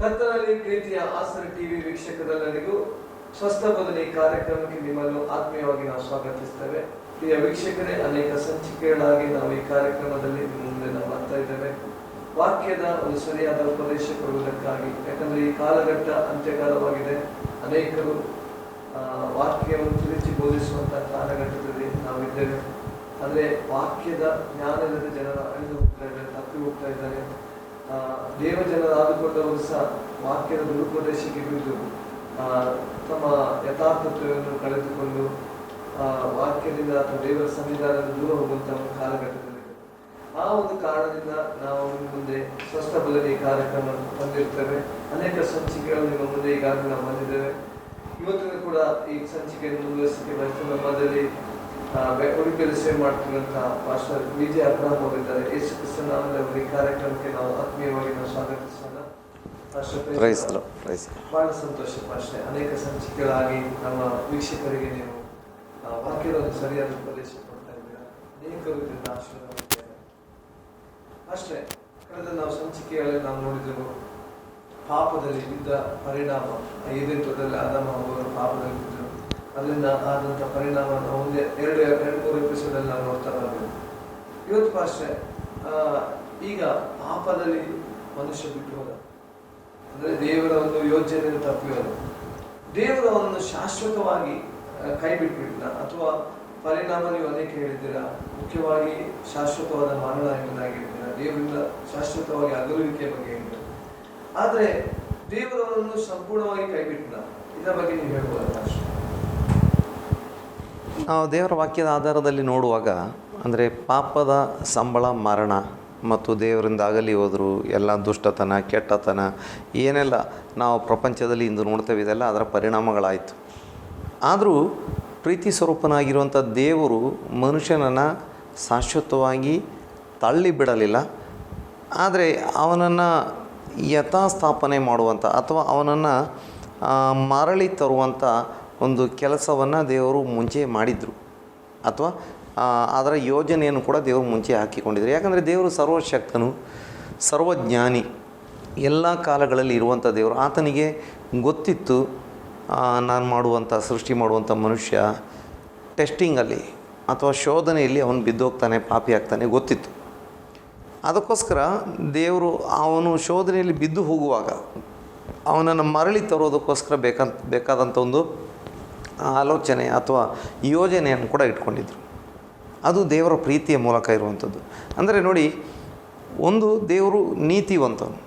ಕರ್ತನಲ್ಲಿ ಪ್ರೀತಿಯ ಆಸರೆ ಟಿವಿ ವೀಕ್ಷಕರೆಲ್ಲರಿಗೂ ಸ್ವಸ್ಥ ಬೋಧನೆ ಕಾರ್ಯಕ್ರಮಕ್ಕೆ ನಿಮ್ಮನ್ನು ಆತ್ಮೀಯವಾಗಿ ನಾವು ಸ್ವಾಗತಿಸ್ತೇವೆ. ಪ್ರಿಯ ವೀಕ್ಷಕರೇ, ಅನೇಕ ಸಂಚಿಕೆಗಳಾಗಿ ನಾವು ಈ ಕಾರ್ಯಕ್ರಮದಲ್ಲಿ ಮುಂದೆ ನಾವು ಬರ್ತಾ ಇದ್ದೇವೆ. ವಾಕ್ಯದ ಒಂದು ಸರಿಯಾದ ಉಪದೇಶ ಕೊಡುವುದಕ್ಕಾಗಿ, ಯಾಕಂದ್ರೆ ಈ ಕಾಲಘಟ್ಟ ಅಂತ್ಯಕಾಲವಾಗಿದೆ. ಅನೇಕರು ವಾಕ್ಯವನ್ನು ತಿರುಚಿ ಬೋಧಿಸುವಂತಹ ಕಾಲಘಟ್ಟದಲ್ಲಿ ನಾವಿದ್ದೇವೆ. ಆದರೆ ವಾಕ್ಯದ ಜ್ಞಾನದ ಜನರ ಅಳಿದು ಹೋಗ್ತಾ ಇದ್ದಾರೆ, ತಪ್ಪಿ ಹೋಗ್ತಾ ಇದ್ದಾರೆ. ದೇವ ಜನರಾದುಕೊಂಡವರು ಸಹ ವಾಕ್ಯದ ದುರುಪದೇಶಕ್ಕೆ ಬಿದ್ದು ತಮ್ಮ ಯಥಾರ್ಥತ್ವವನ್ನು ಕಳೆದುಕೊಂಡು ವಾಕ್ಯದಿಂದ ಅಥವಾ ದೇವರ ಸನ್ನಿಧಾನದ ದೂರ ಹೋಗುವಂತಹ ಒಂದು ಕಾಲಘಟ್ಟದಲ್ಲಿದೆ. ಆ ಒಂದು ಕಾರಣದಿಂದ ನಾವು ಮುಂದೆ ಸ್ವಸ್ಥ ಬೋಧನೆ ಕಾರ್ಯಕ್ರಮ ಬಂದಿರ್ತೇವೆ. ಅನೇಕ ಸಂಚಿಕೆಗಳು ನಿಮ್ಮ ಮುಂದೆ ಈಗಾಗಲೇ ನಾವು ಬಂದಿದ್ದೇವೆ. ಇವತ್ತಿನ ಕೂಡ ಈ ಸಂಚಿಕೆಯನ್ನು ಮುಂದುವರಿಸಲಿಕ್ಕೆ ಬಯಸ್ತೇವೆ. ನಮ್ಮದಲ್ಲಿ ಉಡುಪಿಯಲ್ಲಿ ಸೇವೆ ಮಾಡ್ತಿರುವಂತಹ ಪಾಸ್ಟರ್ ವಿಜಯ ಅಬ್ರಹಾಂ ಅವರಿದ್ದಾರೆ. ಯೇಸು ಕ್ರಿಸ್ತನ ನಾಮದಲ್ಲಿ ಈ ಕಾರ್ಯಕ್ರಮಕ್ಕೆ ನಾವು ಆತ್ಮೀಯವಾಗಿ ನಾವು ಸ್ವಾಗತಿಸೋಣ. ಬಹಳ ಸಂತೋಷ ಪಾಸ್ಟರ್, ಅನೇಕ ಸಂಚಿಕೆಗಳಾಗಿ ನಮ್ಮ ವೀಕ್ಷಕರಿಗೆ ನೀವು ವಾಕ್ಯದ ಒಂದು ಸರಿಯಾದ ಉಪದೇಶ ಕೊಡ್ತಾ ಇದ್ದೀರಾ. ಅನೇಕರು ಇದರಿಂದ ಆಶೀರ್ವಾದ ಅಷ್ಟೇ. ಕಳೆದ ನಾವು ಸಂಚಿಕೆಗಳಲ್ಲಿ ನಾವು ನೋಡಿದೆವು ಪಾಪದಲ್ಲಿ ಬಿದ್ದ ಪರಿಣಾಮ. ಏದೇನ್ ತೋಟದಲ್ಲಿ ಆದಾಮ ಅವರು ಪಾಪದಲ್ಲಿ ಬಿದ್ದರು, ಅದರಿಂದ ಆದಂಥ ಪರಿಣಾಮ ನಾವು ಎರಡು ಮೂರು ಎಪಿಸೋಡಲ್ಲಿ ನಾವು ನೋಡ್ತಾ ಬರಬೇಕು. ಇವತ್ತು ಪಾಸ್ಟೆ ಈಗ ಪಾಪದಲ್ಲಿ ಮನುಷ್ಯ ಬಿಟ್ಟು ಹೋದ, ಅಂದರೆ ದೇವರ ಒಂದು ಯೋಜನೆಯನ್ನು ತಪ್ಪಿ ಹೋದ, ದೇವರ ಒಂದು ಶಾಶ್ವತವಾಗಿ ಕೈ ಬಿಟ್ಬಿಟ್ನ, ಅಥವಾ ಪರಿಣಾಮ ನೀವು ಅನೇಕ ಹೇಳಿದ್ದೀರಾ. ಮುಖ್ಯವಾಗಿ ಶಾಶ್ವತವಾದ ಮರಣ ಎಂಬುದಾಗಿರ್ತೀರ, ದೇವರಿಂದ ಶಾಶ್ವತವಾಗಿ ಅಗಲುವಿಕೆ ಬಗ್ಗೆ ಹೇಳಿದ್ರು. ಆದರೆ ದೇವರವನ್ನು ಸಂಪೂರ್ಣವಾಗಿ ಕೈ ಬಿಟ್ನ, ಇದರ ಬಗ್ಗೆ ನೀವು ಹೇಳ್ಬೋದಾ? ನಾವು ದೇವರ ವಾಕ್ಯದ ಆಧಾರದಲ್ಲಿ ನೋಡುವಾಗ, ಅಂದರೆ ಪಾಪದ ಸಂಬಳ ಮರಣ ಮತ್ತು ದೇವರಿಂದ ಆಗಲಿ ಹೋದರು ಎಲ್ಲ ದುಷ್ಟತನ ಕೆಟ್ಟತನ ಏನೆಲ್ಲ ನಾವು ಪ್ರಪಂಚದಲ್ಲಿ ಇಂದು ನೋಡ್ತೇವೆ, ಇದೆಲ್ಲ ಅದರ ಪರಿಣಾಮಗಳಾಯಿತು. ಆದರೂ ಪ್ರೀತಿ ಸ್ವರೂಪನಾಗಿರುವಂಥ ದೇವರು ಮನುಷ್ಯನನ್ನು ಶಾಶ್ವತವಾಗಿ ತಳ್ಳಿ ಬಿಡಲಿಲ್ಲ. ಆದರೆ ಅವನನ್ನು ಯಥಾಸ್ಥಾಪನೆ ಮಾಡುವಂಥ ಅಥವಾ ಅವನನ್ನು ಮರಳಿ ತರುವಂಥ ಒಂದು ಕೆಲಸವನ್ನು ದೇವರು ಮುಂಚೆ ಮಾಡಿದರು, ಅಥವಾ ಅದರ ಯೋಜನೆಯನ್ನು ಕೂಡ ದೇವರು ಮುಂಚೆ ಹಾಕಿಕೊಂಡಿದ್ರು. ಯಾಕಂದರೆ ದೇವರು ಸರ್ವಶಕ್ತನು, ಸರ್ವಜ್ಞಾನಿ, ಎಲ್ಲ ಕಾಲಗಳಲ್ಲಿ ಇರುವಂಥ ದೇವರು. ಆತನಿಗೆ ಗೊತ್ತಿತ್ತು ನಾನು ಮಾಡುವಂಥ ಸೃಷ್ಟಿ ಮಾಡುವಂಥ ಮನುಷ್ಯ ಟೆಸ್ಟಿಂಗಲ್ಲಿ ಅಥವಾ ಶೋಧನೆಯಲ್ಲಿ ಅವನು ಬಿದ್ದೋಗ್ತಾನೆ, ಪಾಪಿ ಆಗ್ತಾನೆ, ಗೊತ್ತಿತ್ತು. ಅದಕ್ಕೋಸ್ಕರ ದೇವರು ಅವನು ಶೋಧನೆಯಲ್ಲಿ ಬಿದ್ದು ಹೋಗುವಾಗ ಅವನನ್ನು ಮರಳಿ ತರೋದಕ್ಕೋಸ್ಕರ ಬೇಕಾದಂಥ ಒಂದು ಆಲೋಚನೆ ಅಥವಾ ಯೋಜನೆಯನ್ನು ಕೂಡ ಇಟ್ಕೊಂಡಿದ್ರು. ಅದು ದೇವರ ಪ್ರೀತಿಯ ಮೂಲಕ ಇರುವಂಥದ್ದು. ಅಂದರೆ ನೋಡಿ, ಒಂದು ದೇವರು ನೀತಿವಂತನು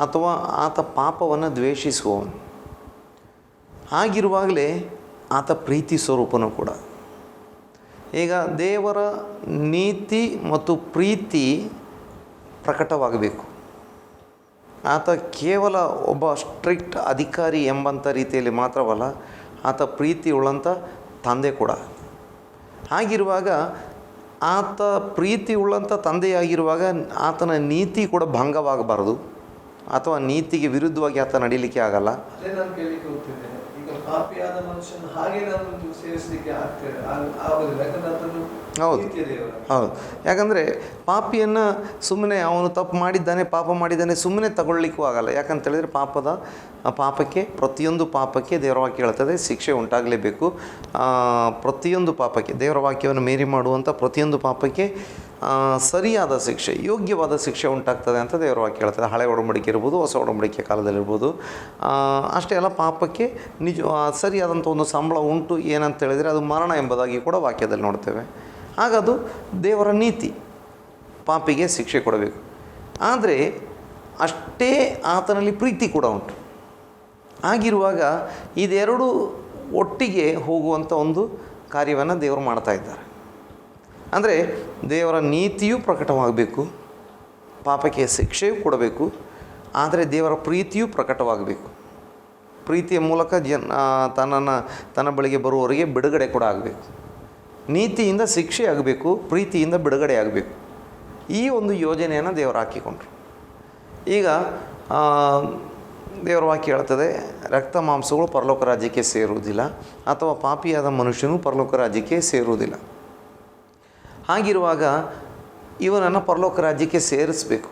ಅಥವಾ ಆತ ಪಾಪವನ್ನು ದ್ವೇಷಿಸುವವನು. ಹಾಗಿರುವಾಗಲೇ ಆತ ಪ್ರೀತಿ ಸ್ವರೂಪನೂ ಕೂಡ. ಈಗ ದೇವರ ನೀತಿ ಮತ್ತು ಪ್ರೀತಿ ಪ್ರಕಟವಾಗಬೇಕು. ಆತ ಕೇವಲ ಒಬ್ಬ ಸ್ಟ್ರಿಕ್ಟ್ ಅಧಿಕಾರಿ ಎಂಬಂಥ ರೀತಿಯಲ್ಲಿ ಮಾತ್ರವಲ್ಲ, ಆತ ಪ್ರೀತಿ ಉಳ್ಳಂಥ ತಂದೆ ಕೂಡ. ಹಾಗಿರುವಾಗ ಆತ ಪ್ರೀತಿ ಉಳ್ಳಂಥ ತಂದೆಯಾಗಿರುವಾಗ ಆತನ ನೀತಿ ಕೂಡ ಭಂಗವಾಗಬಾರದು, ಅಥವಾ ನೀತಿಗೆ ವಿರುದ್ಧವಾಗಿ ಆತ ನಡೀಲಿಕ್ಕೆ ಆಗಲ್ಲ. ಅದೇ ನಾನು ಕೇಳಲಿಕ್ಕೆ ಹೋಗ್ತಿದ್ದೆ. ಈಗ ಪಾಪಿಯಾದ ಮನುಷ್ಯನ ಹಾಗೆ ನಾನು ಸೇರಿಸಲಿಕ್ಕೆ ಆಗೋದಿಲ್ಲ, ಯಾಕಂದ್ರೆ ಅದನ್ನು ಹೌದು ಹೌದು. ಯಾಕಂದರೆ ಪಾಪಿಯನ್ನು ಸುಮ್ಮನೆ ಅವನು ತಪ್ಪು ಮಾಡಿದ್ದಾನೆ, ಪಾಪ ಮಾಡಿದ್ದಾನೆ ಸುಮ್ಮನೆ ತಗೊಳ್ಳಿಕ್ಕೂ ಆಗಲ್ಲ. ಯಾಕಂತೇಳಿದರೆ ಪಾಪಕ್ಕೆ ಪ್ರತಿಯೊಂದು ಪಾಪಕ್ಕೆ ದೇವರ ವಾಕ್ಯ ಹೇಳ್ತದೆ ಶಿಕ್ಷೆ ಉಂಟಾಗಲೇಬೇಕು. ಪ್ರತಿಯೊಂದು ಪಾಪಕ್ಕೆ ದೇವರ ವಾಕ್ಯವನ್ನು ಮೀರಿ ಮಾಡುವಂಥ ಪ್ರತಿಯೊಂದು ಪಾಪಕ್ಕೆ ಸರಿಯಾದ ಶಿಕ್ಷೆ, ಯೋಗ್ಯವಾದ ಶಿಕ್ಷೆ ಉಂಟಾಗ್ತದೆ ಅಂತ ದೇವರ ವಾಕ್ಯ ಹೇಳ್ತದೆ. ಹಳೆ ಒಡಂಬಡಿಕೆ ಇರ್ಬೋದು, ಹೊಸ ಒಡಂಬಡಿಕೆ ಕಾಲದಲ್ಲಿರ್ಬೋದು. ಅಷ್ಟೇ ಅಲ್ಲ, ಪಾಪಕ್ಕೆ ಸರಿಯಾದಂಥ ಒಂದು ಸಂಬಳ ಉಂಟು. ಏನಂತ ಹೇಳಿದರೆ ಅದು ಮರಣ ಎಂಬುದಾಗಿ ಕೂಡ ವಾಕ್ಯದಲ್ಲಿ ನೋಡ್ತೇವೆ. ಹಾಗದು ದೇವರ ನೀತಿ, ಪಾಪಿಗೆ ಶಿಕ್ಷೆ ಕೊಡಬೇಕು. ಆದರೆ ಅಷ್ಟೇ ಆತನಲ್ಲಿ ಪ್ರೀತಿ ಕೂಡ ಉಂಟು. ಆಗಿರುವಾಗ ಇದೆರಡು ಒಟ್ಟಿಗೆ ಹೋಗುವಂಥ ಒಂದು ಕಾರ್ಯವನ್ನು ದೇವರು ಮಾಡ್ತಾ ಇದ್ದಾರೆ. ಅಂದರೆ ದೇವರ ನೀತಿಯೂ ಪ್ರಕಟವಾಗಬೇಕು, ಪಾಪಕ್ಕೆ ಶಿಕ್ಷೆಯೂ ಕೊಡಬೇಕು, ಆದರೆ ದೇವರ ಪ್ರೀತಿಯೂ ಪ್ರಕಟವಾಗಬೇಕು. ಪ್ರೀತಿಯ ಮೂಲಕ ತನ್ನ ಬಳಿಗೆ ಬರುವವರಿಗೆ ಬಿಡುಗಡೆ ಕೂಡ ಆಗಬೇಕು. ನೀತಿಯಿಂದ ಶಿಕ್ಷೆ ಆಗಬೇಕು, ಪ್ರೀತಿಯಿಂದ ಬಿಡುಗಡೆ ಆಗಬೇಕು. ಈ ಒಂದು ಯೋಜನೆಯನ್ನು ದೇವರು ಹಾಕಿಕೊಂಡ್ರು. ಈಗ ದೇವರ ವಾಕ್ಯ ಹೇಳ್ತದೆ, ರಕ್ತ ಮಾಂಸಗಳು ಪರಲೋಕ ರಾಜ್ಯಕ್ಕೆ ಸೇರುವುದಿಲ್ಲ, ಅಥವಾ ಪಾಪಿಯಾದ ಮನುಷ್ಯನು ಪರಲೋಕ ರಾಜ್ಯಕ್ಕೆ ಸೇರುವುದಿಲ್ಲ. ಹಾಗಿರುವಾಗ ಇವನನ್ನು ಪರಲೋಕ ರಾಜ್ಯಕ್ಕೆ ಸೇರಿಸಬೇಕು.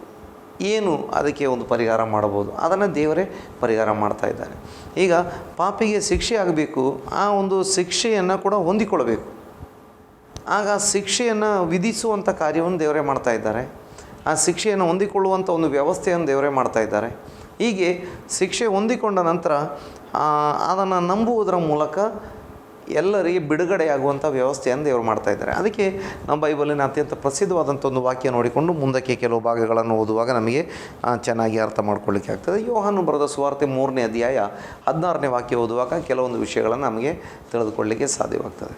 ಏನು ಅದಕ್ಕೆ ಒಂದು ಪರಿಹಾರ ಮಾಡಬಹುದು, ಅದನ್ನು ದೇವರೇ ಪರಿಹಾರ ಮಾಡ್ತಾ ಇದ್ದಾನೆ. ಈಗ ಪಾಪಿಗೆ ಶಿಕ್ಷೆ ಆಗಬೇಕು, ಆ ಒಂದು ಶಿಕ್ಷೆಯನ್ನು ಕೂಡ ಹೊಂದಿಕೊಳ್ಳಬೇಕು. ಆಗ ಶಿಕ್ಷೆಯನ್ನು ವಿಧಿಸುವಂಥ ಕಾರ್ಯವನ್ನು ದೇವರೇ ಮಾಡ್ತಾ ಇದ್ದಾರೆ. ಆ ಶಿಕ್ಷೆಯನ್ನು ಹೊಂದಿಕೊಳ್ಳುವಂಥ ಒಂದು ವ್ಯವಸ್ಥೆಯನ್ನು ದೇವರೇ ಮಾಡ್ತಾ ಇದ್ದಾರೆ. ಹೀಗೆ ಶಿಕ್ಷೆ ಹೊಂದಿಕೊಂಡ ನಂತರ ಅದನ್ನು ನಂಬುವುದರ ಮೂಲಕ ಎಲ್ಲರಿಗೆ ಬಿಡುಗಡೆಯಾಗುವಂಥ ವ್ಯವಸ್ಥೆಯನ್ನು ದೇವರು ಮಾಡ್ತಾ ಇದ್ದಾರೆ. ಅದಕ್ಕೆ ನಮ್ಮ ಬೈಬಲಿನ ಅತ್ಯಂತ ಪ್ರಸಿದ್ಧವಾದಂಥ ಒಂದು ವಾಕ್ಯ ನೋಡಿಕೊಂಡು ಮುಂದಕ್ಕೆ ಕೆಲವು ಭಾಗಗಳನ್ನು ಓದುವಾಗ ನಮಗೆ ಚೆನ್ನಾಗಿ ಅರ್ಥ ಮಾಡ್ಕೊಳ್ಳಿಕ್ಕೆ ಆಗ್ತದೆ. ಯೋಹಾನನು ಬರೆದ ಸುವಾರ್ತೆ 3ನೇ ಅಧ್ಯಾಯ 16ನೇ ವಾಕ್ಯ ಓದುವಾಗ ಕೆಲವೊಂದು ವಿಷಯಗಳನ್ನು ನಮಗೆ ತಿಳಿದುಕೊಳ್ಳಲಿಕ್ಕೆ ಸಾಧ್ಯವಾಗ್ತದೆ.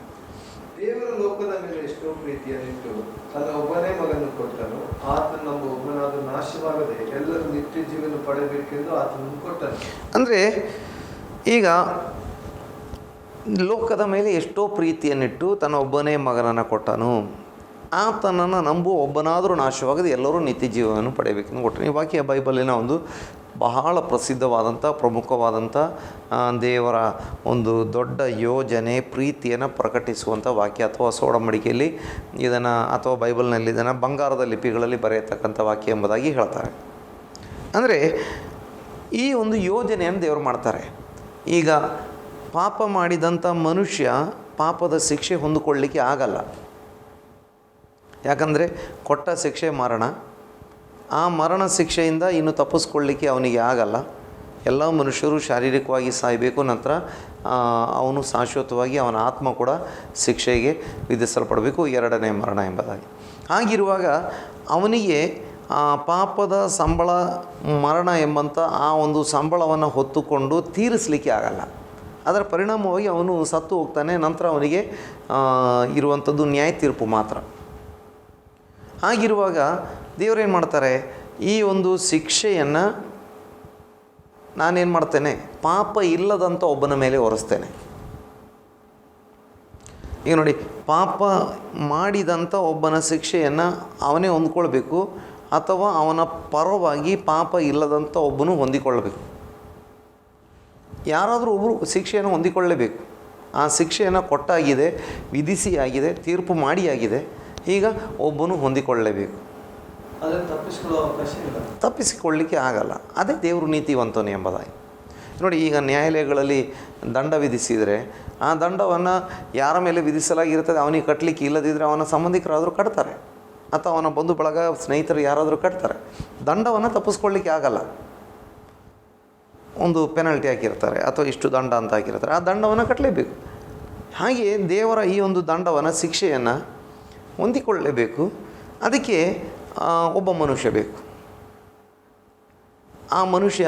ದೇವರ ಲೋಕದ ಮೇಲೆ ಎಷ್ಟೋ ಪ್ರೀತಿಯನ್ನಿಟ್ಟು ತನ್ನ ಒಬ್ಬನೇ ಮಗನ್ನು ಕೊಟ್ಟನು, ಆತನು ನಮ್ಮ ಒಬ್ಬನಾದ ನಾಶವಾಗದೆ ಎಲ್ಲರೂ ನಿತ್ಯ ಜೀವನ ಪಡೆಯಬೇಕೆಂದು ಆತನನ್ನು ಕೊಟ್ಟನು. ಅಂದರೆ ಈಗ ಲೋಕದ ಮೇಲೆ ಎಷ್ಟೋ ಪ್ರೀತಿಯನ್ನಿಟ್ಟು ತನ್ನ ಒಬ್ಬನೇ ಮಗನನ್ನು ಕೊಟ್ಟನು, ಆತನನ್ನು ನಂಬುವ ಒಬ್ಬನಾದರೂ ನಾಶವಾಗದೆ ಎಲ್ಲರೂ ನಿತ್ಯ ಜೀವನವನ್ನು ಪಡೆಯಬೇಕೆಂದು ಕೊಟ್ಟನು. ಈ ವಾಕ್ಯ ಬೈಬಲಿನ ಒಂದು ಬಹಳ ಪ್ರಸಿದ್ಧವಾದಂಥ ಪ್ರಮುಖವಾದಂಥ ದೇವರ ಒಂದು ದೊಡ್ಡ ಯೋಜನೆ ಪ್ರೀತಿಯನ್ನು ಪ್ರಕಟಿಸುವಂಥ ವಾಕ್ಯ, ಅಥವಾ ಸೋಡಮಡಿಕೆಯಲ್ಲಿ ಇದನ್ನು ಅಥವಾ ಬೈಬಲ್ನಲ್ಲಿ ಇದನ್ನು ಬಂಗಾರದ ಲಿಪಿಗಳಲ್ಲಿ ಬರೆಯತಕ್ಕಂಥ ವಾಕ್ಯ ಎಂಬುದಾಗಿ ಹೇಳ್ತಾರೆ. ಅಂದರೆ ಈ ಒಂದು ಯೋಜನೆಯನ್ನು ದೇವರು ಮಾಡ್ತಾರೆ. ಈಗ ಪಾಪ ಮಾಡಿದಂಥ ಮನುಷ್ಯ ಪಾಪದ ಶಿಕ್ಷೆ ಹೊಂದಿಕೊಳ್ಳಲಿಕ್ಕೆ ಆಗಲ್ಲ. ಯಾಕಂದರೆ ಕೊಟ್ಟ ಶಿಕ್ಷೆ ಮರಣ. ಆ ಮರಣ ಶಿಕ್ಷೆಯಿಂದ ಇನ್ನು ತಪ್ಪಿಸ್ಕೊಳ್ಳಿಕ್ಕೆ ಅವನಿಗೆ ಆಗಲ್ಲ. ಎಲ್ಲ ಮನುಷ್ಯರು ಶಾರೀರಿಕವಾಗಿ ಸಾಯಬೇಕು, ನಂತರ ಅವನು ಶಾಶ್ವತವಾಗಿ ಅವನ ಆತ್ಮ ಕೂಡ ಶಿಕ್ಷೆಗೆ ವಿಧಿಸಲ್ಪಡಬೇಕು, ಎರಡನೇ ಮರಣ ಎಂಬುದಾಗಿ. ಹಾಗಿರುವಾಗ ಅವನಿಗೆ ಪಾಪದ ಸಂಬಳ ಮರಣ ಎಂಬಂಥ ಆ ಒಂದು ಸಂಬಳವನ್ನು ಹೊತ್ತುಕೊಂಡು ತೀರಿಸಲಿಕ್ಕೆ ಆಗಲ್ಲ. ಅದರ ಪರಿಣಾಮವಾಗಿ ಅವನು ಸತ್ತು ಹೋಗ್ತಾನೆ. ನಂತರ ಅವನಿಗೆ ಇರುವಂಥದ್ದು ನ್ಯಾಯ ತೀರ್ಪು ಮಾತ್ರ. ಹಾಗಿರುವಾಗ ದೇವರೇನು ಮಾಡ್ತಾರೆ, ಈ ಒಂದು ಶಿಕ್ಷೆಯನ್ನು ನಾನೇನು ಮಾಡ್ತೇನೆ, ಪಾಪ ಇಲ್ಲದಂಥ ಒಬ್ಬನ ಮೇಲೆ ಹೊರಿಸ್ತೇನೆ. ಈಗ ನೋಡಿ, ಪಾಪ ಮಾಡಿದಂಥ ಒಬ್ಬನ ಶಿಕ್ಷೆಯನ್ನು ಅವನೇ ಹೊಂದ್ಕೊಳ್ಬೇಕು, ಅಥವಾ ಅವನ ಪರವಾಗಿ ಪಾಪ ಇಲ್ಲದಂಥ ಒಬ್ಬನು ಹೊಂದಿಕೊಳ್ಳಬೇಕು. ಯಾರಾದರೂ ಒಬ್ಬರು ಶಿಕ್ಷೆಯನ್ನು ಹೊಂದಿಕೊಳ್ಳಲೇಬೇಕು. ಆ ಶಿಕ್ಷೆಯನ್ನು ಕೊಟ್ಟಾಗಿದೆ, ವಿಧಿಸಿ ಆಗಿದೆ, ತೀರ್ಪು ಮಾಡಿ ಆಗಿದೆ. ಈಗ ಒಬ್ಬನು ಹೊಂದಿಕೊಳ್ಳಲೇಬೇಕು. ಅದನ್ನು ತಪ್ಪಿಸಿಕೊಳ್ಳೋ ಅವಕಾಶ ಇಲ್ಲ, ತಪ್ಪಿಸಿಕೊಳ್ಳಲಿಕ್ಕೆ ಆಗಲ್ಲ. ಅದೇ ದೇವರು ನೀತಿವಂತನು ಎಂಬುದಾಗಿ. ನೋಡಿ, ಈಗ ನ್ಯಾಯಾಲಯಗಳಲ್ಲಿ ದಂಡ ವಿಧಿಸಿದರೆ ಆ ದಂಡವನ್ನು ಯಾರ ಮೇಲೆ ವಿಧಿಸಲಾಗಿರ್ತದೆ ಅವನಿಗೆ ಕಟ್ಟಲಿಕ್ಕೆ ಇಲ್ಲದಿದ್ದರೆ ಅವನ ಸಂಬಂಧಿಕರಾದರೂ ಕಟ್ತಾರೆ, ಅಥವಾ ಅವನ ಬಂಧು ಬಳಗ ಸ್ನೇಹಿತರು ಯಾರಾದರೂ ಕಟ್ತಾರೆ. ದಂಡವನ್ನು ತಪ್ಪಿಸ್ಕೊಳ್ಳಿಕ್ಕೆ ಆಗಲ್ಲ. ಒಂದು ಪೆನಲ್ಟಿ ಹಾಕಿರ್ತಾರೆ, ಅಥವಾ ಇಷ್ಟು ದಂಡ ಅಂತ ಹಾಕಿರ್ತಾರೆ, ಆ ದಂಡವನ್ನು ಕಟ್ಟಲೇಬೇಕು. ಹಾಗೆಯೇ ದೇವರ ಈ ಒಂದು ದಂಡವನ್ನು, ಶಿಕ್ಷೆಯನ್ನು ಹೊಂದಿಕೊಳ್ಳಲೇಬೇಕು. ಅದಕ್ಕೆ ಒಬ್ಬ ಮನುಷ್ಯ ಬೇಕು. ಆ ಮನುಷ್ಯ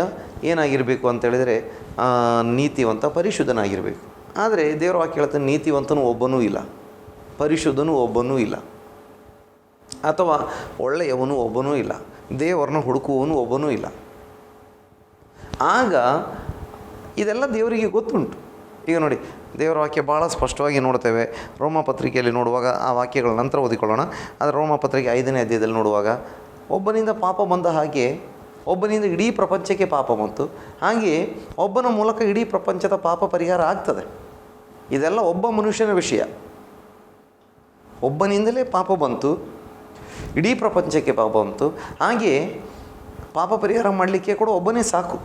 ಏನಾಗಿರಬೇಕು ಅಂತೇಳಿದರೆ ನೀತಿವಂತ, ಪರಿಶುದ್ಧನಾಗಿರಬೇಕು. ಆದರೆ ದೇವರ ವಾಕ್ಯ ಹೇಳ್ತಾನೆ, ನೀತಿವಂತನೂ ಒಬ್ಬನೂ ಇಲ್ಲ, ಪರಿಶುದ್ಧನೂ ಒಬ್ಬನೂ ಇಲ್ಲ, ಅಥವಾ ಒಳ್ಳೆಯವನು ಒಬ್ಬನೂ ಇಲ್ಲ, ದೇವರನ್ನ ಹುಡುಕುವವನು ಒಬ್ಬನೂ ಇಲ್ಲ. ಆಗ ಇದೆಲ್ಲ ದೇವರಿಗೆ ಗೊತ್ತುಂಟು. ಈಗ ನೋಡಿ, ದೇವರ ವಾಕ್ಯ ಭಾಳ ಸ್ಪಷ್ಟವಾಗಿ ನೋಡ್ತೇವೆ. ರೋಮಪತ್ರಿಕೆಯಲ್ಲಿ ನೋಡುವಾಗ ಆ ವಾಕ್ಯಗಳ ನಂತರ ಓದಿಕೊಳ್ಳೋಣ. ಆದರೆ ರೋಮಪತ್ರಿಕೆ 5ನೇ ಅಧ್ಯಾಯದಲ್ಲಿ ನೋಡುವಾಗ, ಒಬ್ಬನಿಂದ ಪಾಪ ಬಂದ ಹಾಗೆ ಒಬ್ಬನಿಂದ ಇಡೀ ಪ್ರಪಂಚಕ್ಕೆ ಪಾಪ ಬಂತು, ಹಾಗೆಯೇ ಒಬ್ಬನ ಮೂಲಕ ಇಡೀ ಪ್ರಪಂಚದ ಪಾಪ ಪರಿಹಾರ ಆಗ್ತದೆ. ಇದೆಲ್ಲ ಒಬ್ಬ ಮನುಷ್ಯನ ವಿಷಯ. ಒಬ್ಬನಿಂದಲೇ ಪಾಪ ಬಂತು, ಇಡೀ ಪ್ರಪಂಚಕ್ಕೆ ಪಾಪ ಬಂತು. ಹಾಗೆಯೇ ಪಾಪ ಪರಿಹಾರ ಮಾಡಲಿಕ್ಕೆ ಕೂಡ ಒಬ್ಬನೇ ಸಾಕು.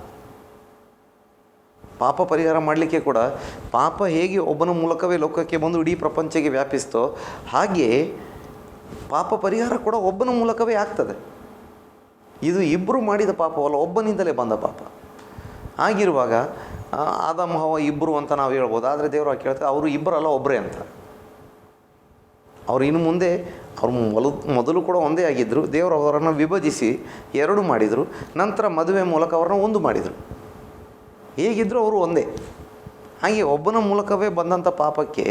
ಪಾಪ ಪರಿಹಾರ ಮಾಡಲಿಕ್ಕೆ ಕೂಡ ಪಾಪ ಹೇಗೆ ಒಬ್ಬನ ಮೂಲಕವೇ ಲೋಕಕ್ಕೆ ಬಂದು ಇಡೀ ಪ್ರಪಂಚಕ್ಕೆ ವ್ಯಾಪಿಸ್ತೋ, ಹಾಗೆಯೇ ಪಾಪ ಪರಿಹಾರ ಕೂಡ ಒಬ್ಬನ ಮೂಲಕವೇ ಆಗ್ತದೆ. ಇದು ಇಬ್ಬರು ಮಾಡಿದ ಪಾಪವಲ್ಲ, ಒಬ್ಬನಿಂದಲೇ ಬಂದ ಪಾಪ. ಆಗಿರುವಾಗ ಆದಾಮ ಹವ್ವ ಇಬ್ಬರು ಅಂತ ನಾವು ಹೇಳ್ಬೋದು. ಆದರೆ ದೇವರು ಕೇಳ್ತಾರೆ, ಅವರು ಇಬ್ಬರಲ್ಲ, ಒಬ್ಬರೇ ಅಂತ. ಅವರು ಇನ್ನು ಮುಂದೆ ಮೊದಲು ಕೂಡ ಒಂದೇ ಆಗಿದ್ದರು. ದೇವರು ಅವರನ್ನು ವಿಭಜಿಸಿ ಎರಡು ಮಾಡಿದರು. ನಂತರ ಮದುವೆ ಮೂಲಕ ಅವರನ್ನು ಒಂದು ಮಾಡಿದರು. ಹೇಗಿದ್ದರೂ ಅವರು ಒಂದೇ. ಹಾಗೆ ಒಬ್ಬನ ಮೂಲಕವೇ ಬಂದಂಥ ಪಾಪಕ್ಕೆ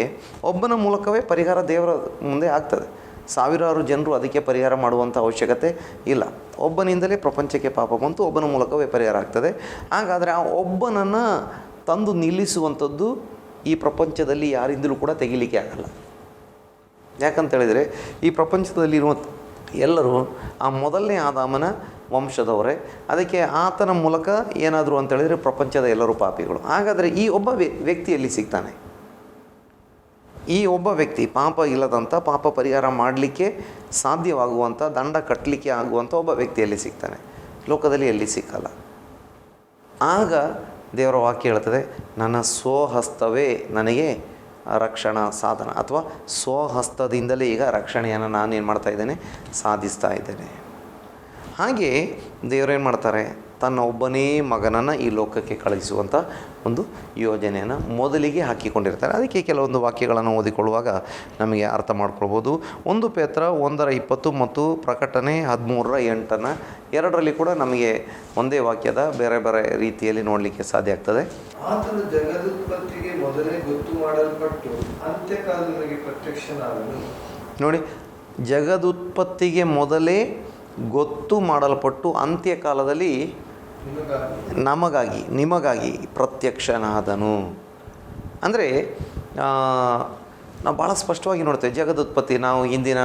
ಒಬ್ಬನ ಮೂಲಕವೇ ಪರಿಹಾರ ದೇವರ ಮುಂದೆ ಆಗ್ತದೆ. ಸಾವಿರಾರು ಜನರು ಅದಕ್ಕೆ ಪರಿಹಾರ ಮಾಡುವಂಥ ಅವಶ್ಯಕತೆ ಇಲ್ಲ. ಒಬ್ಬನಿಂದಲೇ ಪ್ರಪಂಚಕ್ಕೆ ಪಾಪ ಬಂತು, ಒಬ್ಬನ ಮೂಲಕವೇ ಪರಿಹಾರ ಆಗ್ತದೆ. ಹಾಗಾದರೆ ಆ ಒಬ್ಬನನ್ನು ತಂದು ನಿಲ್ಲಿಸುವಂಥದ್ದು ಈ ಪ್ರಪಂಚದಲ್ಲಿ ಯಾರಿಂದಲೂ ಕೂಡ ತೆಗಿಲಿಕ್ಕೆ ಆಗಲ್ಲ. ಯಾಕಂತೇಳಿದರೆ ಈ ಪ್ರಪಂಚದಲ್ಲಿರುವ ಎಲ್ಲರೂ ಆ ಮೊದಲನೇ ಆದಾಮನ ವಂಶದವರೇ. ಅದಕ್ಕೆ ಆತನ ಮೂಲಕ ಏನಾದರೂ ಅಂತೇಳಿದರೆ ಪ್ರಪಂಚದ ಎಲ್ಲರೂ ಪಾಪಿಗಳು. ಹಾಗಾದರೆ ಈ ಒಬ್ಬ ವ್ಯಕ್ತಿಯಲ್ಲಿ ಸಿಗ್ತಾನೆ. ಈ ಒಬ್ಬ ವ್ಯಕ್ತಿ ಪಾಪ ಇಲ್ಲದಂಥ, ಪಾಪ ಪರಿಹಾರ ಮಾಡಲಿಕ್ಕೆ ಸಾಧ್ಯವಾಗುವಂಥ, ದಂಡ ಕಟ್ಟಲಿಕ್ಕೆ ಆಗುವಂಥ ಒಬ್ಬ ವ್ಯಕ್ತಿಯಲ್ಲಿ ಸಿಗ್ತಾನೆ. ಲೋಕದಲ್ಲಿ ಎಲ್ಲಿ ಸಿಕ್ಕಲ್ಲ. ಆಗ ದೇವರ ವಾಕ್ಯ ಹೇಳ್ತದೆ, ನನ್ನ ಸ್ವಹಸ್ತವೇ ನನಗೆ ರಕ್ಷಣಾ ಸಾಧನ, ಅಥವಾ ಸ್ವಹಸ್ತದಿಂದಲೇ ಈಗ ರಕ್ಷಣೆಯನ್ನು ನಾನು ಏನು ಮಾಡ್ತಾ ಇದ್ದೇನೆ, ಸಾಧಿಸ್ತಾ ಇದ್ದೇನೆ. ಹಾಗೆ ದೇವರೇನು ಮಾಡ್ತಾರೆ, ತನ್ನ ಒಬ್ಬನೇ ಮಗನನ್ನು ಈ ಲೋಕಕ್ಕೆ ಕಳುಹಿಸುವಂಥ ಒಂದು ಯೋಜನೆಯನ್ನು ಮೊದಲಿಗೆ ಹಾಕಿಕೊಂಡಿರ್ತಾರೆ. ಅದಕ್ಕೆ ಕೆಲವೊಂದು ವಾಕ್ಯಗಳನ್ನು ಓದಿಕೊಳ್ಳುವಾಗ ನಮಗೆ ಅರ್ಥ ಮಾಡ್ಕೊಳ್ಬೋದು. 1 ಪೇತ್ರ 1:20 ಮತ್ತು ಪ್ರಕಟಣೆ 13:8 ಎರಡರಲ್ಲಿ ಕೂಡ ನಮಗೆ ಒಂದೇ ವಾಕ್ಯದ ಬೇರೆ ಬೇರೆ ರೀತಿಯಲ್ಲಿ ನೋಡಲಿಕ್ಕೆ ಸಾಧ್ಯ ಆಗ್ತದೆ. ಆತನು ಜಗದುತ್ಪತ್ತಿಗೆ ಮೊದಲೇ ಗೊತ್ತು ಮಾಡಲ್ಪಟ್ಟು ಅಂತ್ಯಕಾಲದಲ್ಲಿ ಪ್ರತ್ಯಕ್ಷನಾದನು. ನೋಡಿ, ಜಗದುತ್ಪತ್ತಿಗೆ ಮೊದಲೇ ಗೊತ್ತು ಮಾಡಲ್ಪಟ್ಟು ಅಂತ್ಯಕಾಲದಲ್ಲಿ ನಿಮಗಾಗಿ ಪ್ರತ್ಯಕ್ಷನಾದನು. ಅಂದರೆ ನಾವು ಭಾಳ ಸ್ಪಷ್ಟವಾಗಿ ನೋಡ್ತೇವೆ ಜಗದುತ್ಪತ್ತಿ. ನಾವು ಹಿಂದಿನ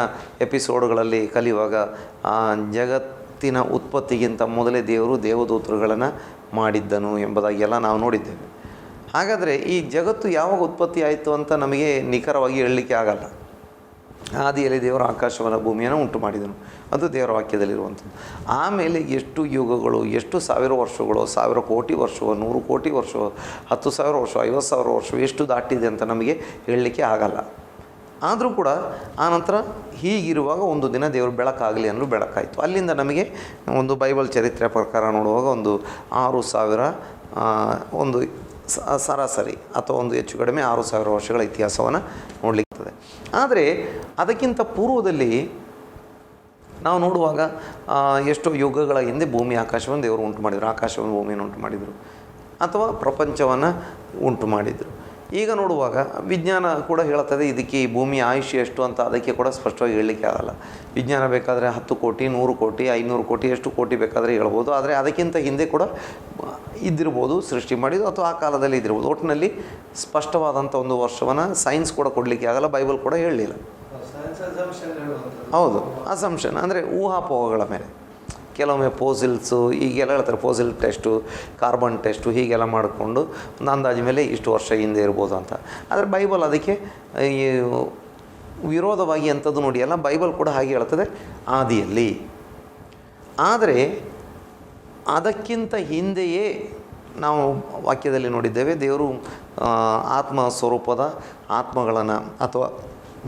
ಎಪಿಸೋಡ್ಗಳಲ್ಲಿ ಕಲಿಯುವಾಗ ಜಗತ್ತಿನ ಉತ್ಪತ್ತಿಗಿಂತ ಮೊದಲೇ ದೇವರು ದೇವದೂತರುಗಳನ್ನು ಮಾಡಿದ್ದನು ಎಂಬುದಾಗಿ ಎಲ್ಲ ನಾವು ನೋಡಿದ್ದೇವೆ. ಹಾಗಾದರೆ ಈ ಜಗತ್ತು ಯಾವಾಗ ಉತ್ಪತ್ತಿ ಆಯಿತು ಅಂತ ನಮಗೆ ನಿಖರವಾಗಿ ಹೇಳಲಿಕ್ಕೆ ಆಗಲ್ಲ. ಆದಿಯಲ್ಲಿ ದೇವರು ಆಕಾಶವನ್ನು ಭೂಮಿಯನ್ನು ಉಂಟು ಮಾಡಿದನು, ಅದು ದೇವರ ವಾಕ್ಯದಲ್ಲಿರುವಂಥದ್ದು. ಆಮೇಲೆ ಎಷ್ಟು ಯುಗಗಳು, ಎಷ್ಟು ಸಾವಿರ ವರ್ಷಗಳು, 1000 ಕೋಟಿ ವರ್ಷವೋ, 100 ಕೋಟಿ ವರ್ಷವೋ, 10,000 ವರ್ಷ, 50,000 ವರ್ಷ ಎಷ್ಟು ದಾಟಿದೆ ಅಂತ ನಮಗೆ ಹೇಳಲಿಕ್ಕೆ ಆಗಲ್ಲ. ಆದರೂ ಕೂಡ ಆನಂತರ ಹೀಗಿರುವಾಗ ಒಂದು ದಿನ ದೇವರು ಬೆಳಕಾಗಲಿ ಅನ್ನಲು ಬೆಳಕಾಯಿತು. ಅಲ್ಲಿಂದ ನಮಗೆ ಒಂದು ಬೈಬಲ್ ಚರಿತ್ರೆ ಪ್ರಕಾರ ನೋಡುವಾಗ ಒಂದು 6,000 ಒಂದು ಸರಾಸರಿ ಅಥವಾ ಒಂದು ಹೆಚ್ಚು ಕಡಿಮೆ 6,000 ವರ್ಷಗಳ ಇತಿಹಾಸವನ್ನು ನೋಡಲಿಕ್ಕಿದೆ. ಆದರೆ ಅದಕ್ಕಿಂತ ಪೂರ್ವದಲ್ಲಿ ನಾವು ನೋಡುವಾಗ ಎಷ್ಟೋ ಯುಗಗಳ ಹಿಂದೆ ಭೂಮಿ ಆಕಾಶವನ್ನು ದೇವರು ಉಂಟು ಮಾಡಿದರು, ಆಕಾಶವನ್ನು ಭೂಮಿಯನ್ನು ಉಂಟು ಮಾಡಿದರು, ಅಥವಾ ಪ್ರಪಂಚವನ್ನು ಉಂಟು ಮಾಡಿದರು. ಈಗ ನೋಡುವಾಗ ವಿಜ್ಞಾನ ಕೂಡ ಹೇಳ್ತದೆ ಇದಕ್ಕೆ ಈ ಭೂಮಿ ಆಯುಷ್ಯ ಎಷ್ಟು ಅಂತ, ಅದಕ್ಕೆ ಕೂಡ ಸ್ಪಷ್ಟವಾಗಿ ಹೇಳಲಿಕ್ಕೆ ಆಗಲ್ಲ. ವಿಜ್ಞಾನ ಬೇಕಾದರೆ 10 ಕೋಟಿ, 100 ಕೋಟಿ, 500 ಕೋಟಿ, ಎಷ್ಟು ಕೋಟಿ ಬೇಕಾದರೆ ಹೇಳ್ಬೋದು. ಆದರೆ ಅದಕ್ಕಿಂತ ಹಿಂದೆ ಕೂಡ ಇದ್ದಿರ್ಬೋದು, ಸೃಷ್ಟಿ ಮಾಡಿದ್ದು, ಅಥವಾ ಆ ಕಾಲದಲ್ಲಿ ಇದ್ದಿರ್ಬೋದು. ಒಟ್ಟಿನಲ್ಲಿ ಸ್ಪಷ್ಟವಾದಂಥ ಒಂದು ವರ್ಷವನ್ನು ಸೈನ್ಸ್ ಕೂಡ ಕೊಡಲಿಕ್ಕೆ ಆಗಲ್ಲ, ಬೈಬಲ್ ಕೂಡ ಹೇಳಲಿಲ್ಲ. ಹೌದು, ಅಸಂಪ್ಷನ್ ಅಂದರೆ ಊಹಾಪೋಹಗಳ ಮೇಲೆ. ಕೆಲವೊಮ್ಮೆ ಫೋಸಿಲ್ಸು ಈಗೆಲ್ಲ ಹೇಳ್ತಾರೆ, ಫೋಸಿಲ್ ಟೆಸ್ಟು, ಕಾರ್ಬನ್ ಟೆಸ್ಟು, ಹೀಗೆಲ್ಲ ಮಾಡಿಕೊಂಡು ಒಂದು ಅಂದಾಜು ಮೇಲೆ ಇಷ್ಟು ವರ್ಷ ಹಿಂದೆ ಇರ್ಬೋದು ಅಂತ. ಆದರೆ ಬೈಬಲ್ ಅದಕ್ಕೆ ವಿರೋಧವಾಗಿ ಅಂಥದ್ದು ನೋಡಿ ಅಲ್ಲ, ಬೈಬಲ್ ಕೂಡ ಹಾಗೆ ಹೇಳ್ತದೆ ಆದಿಯಲ್ಲಿ. ಆದರೆ ಅದಕ್ಕಿಂತ ಹಿಂದೆಯೇ ನಾವು ವಾಕ್ಯದಲ್ಲಿ ನೋಡಿದ್ದೇವೆ, ದೇವರು ಆತ್ಮ ಸ್ವರೂಪದ ಆತ್ಮಗಳನ್ನು ಅಥವಾ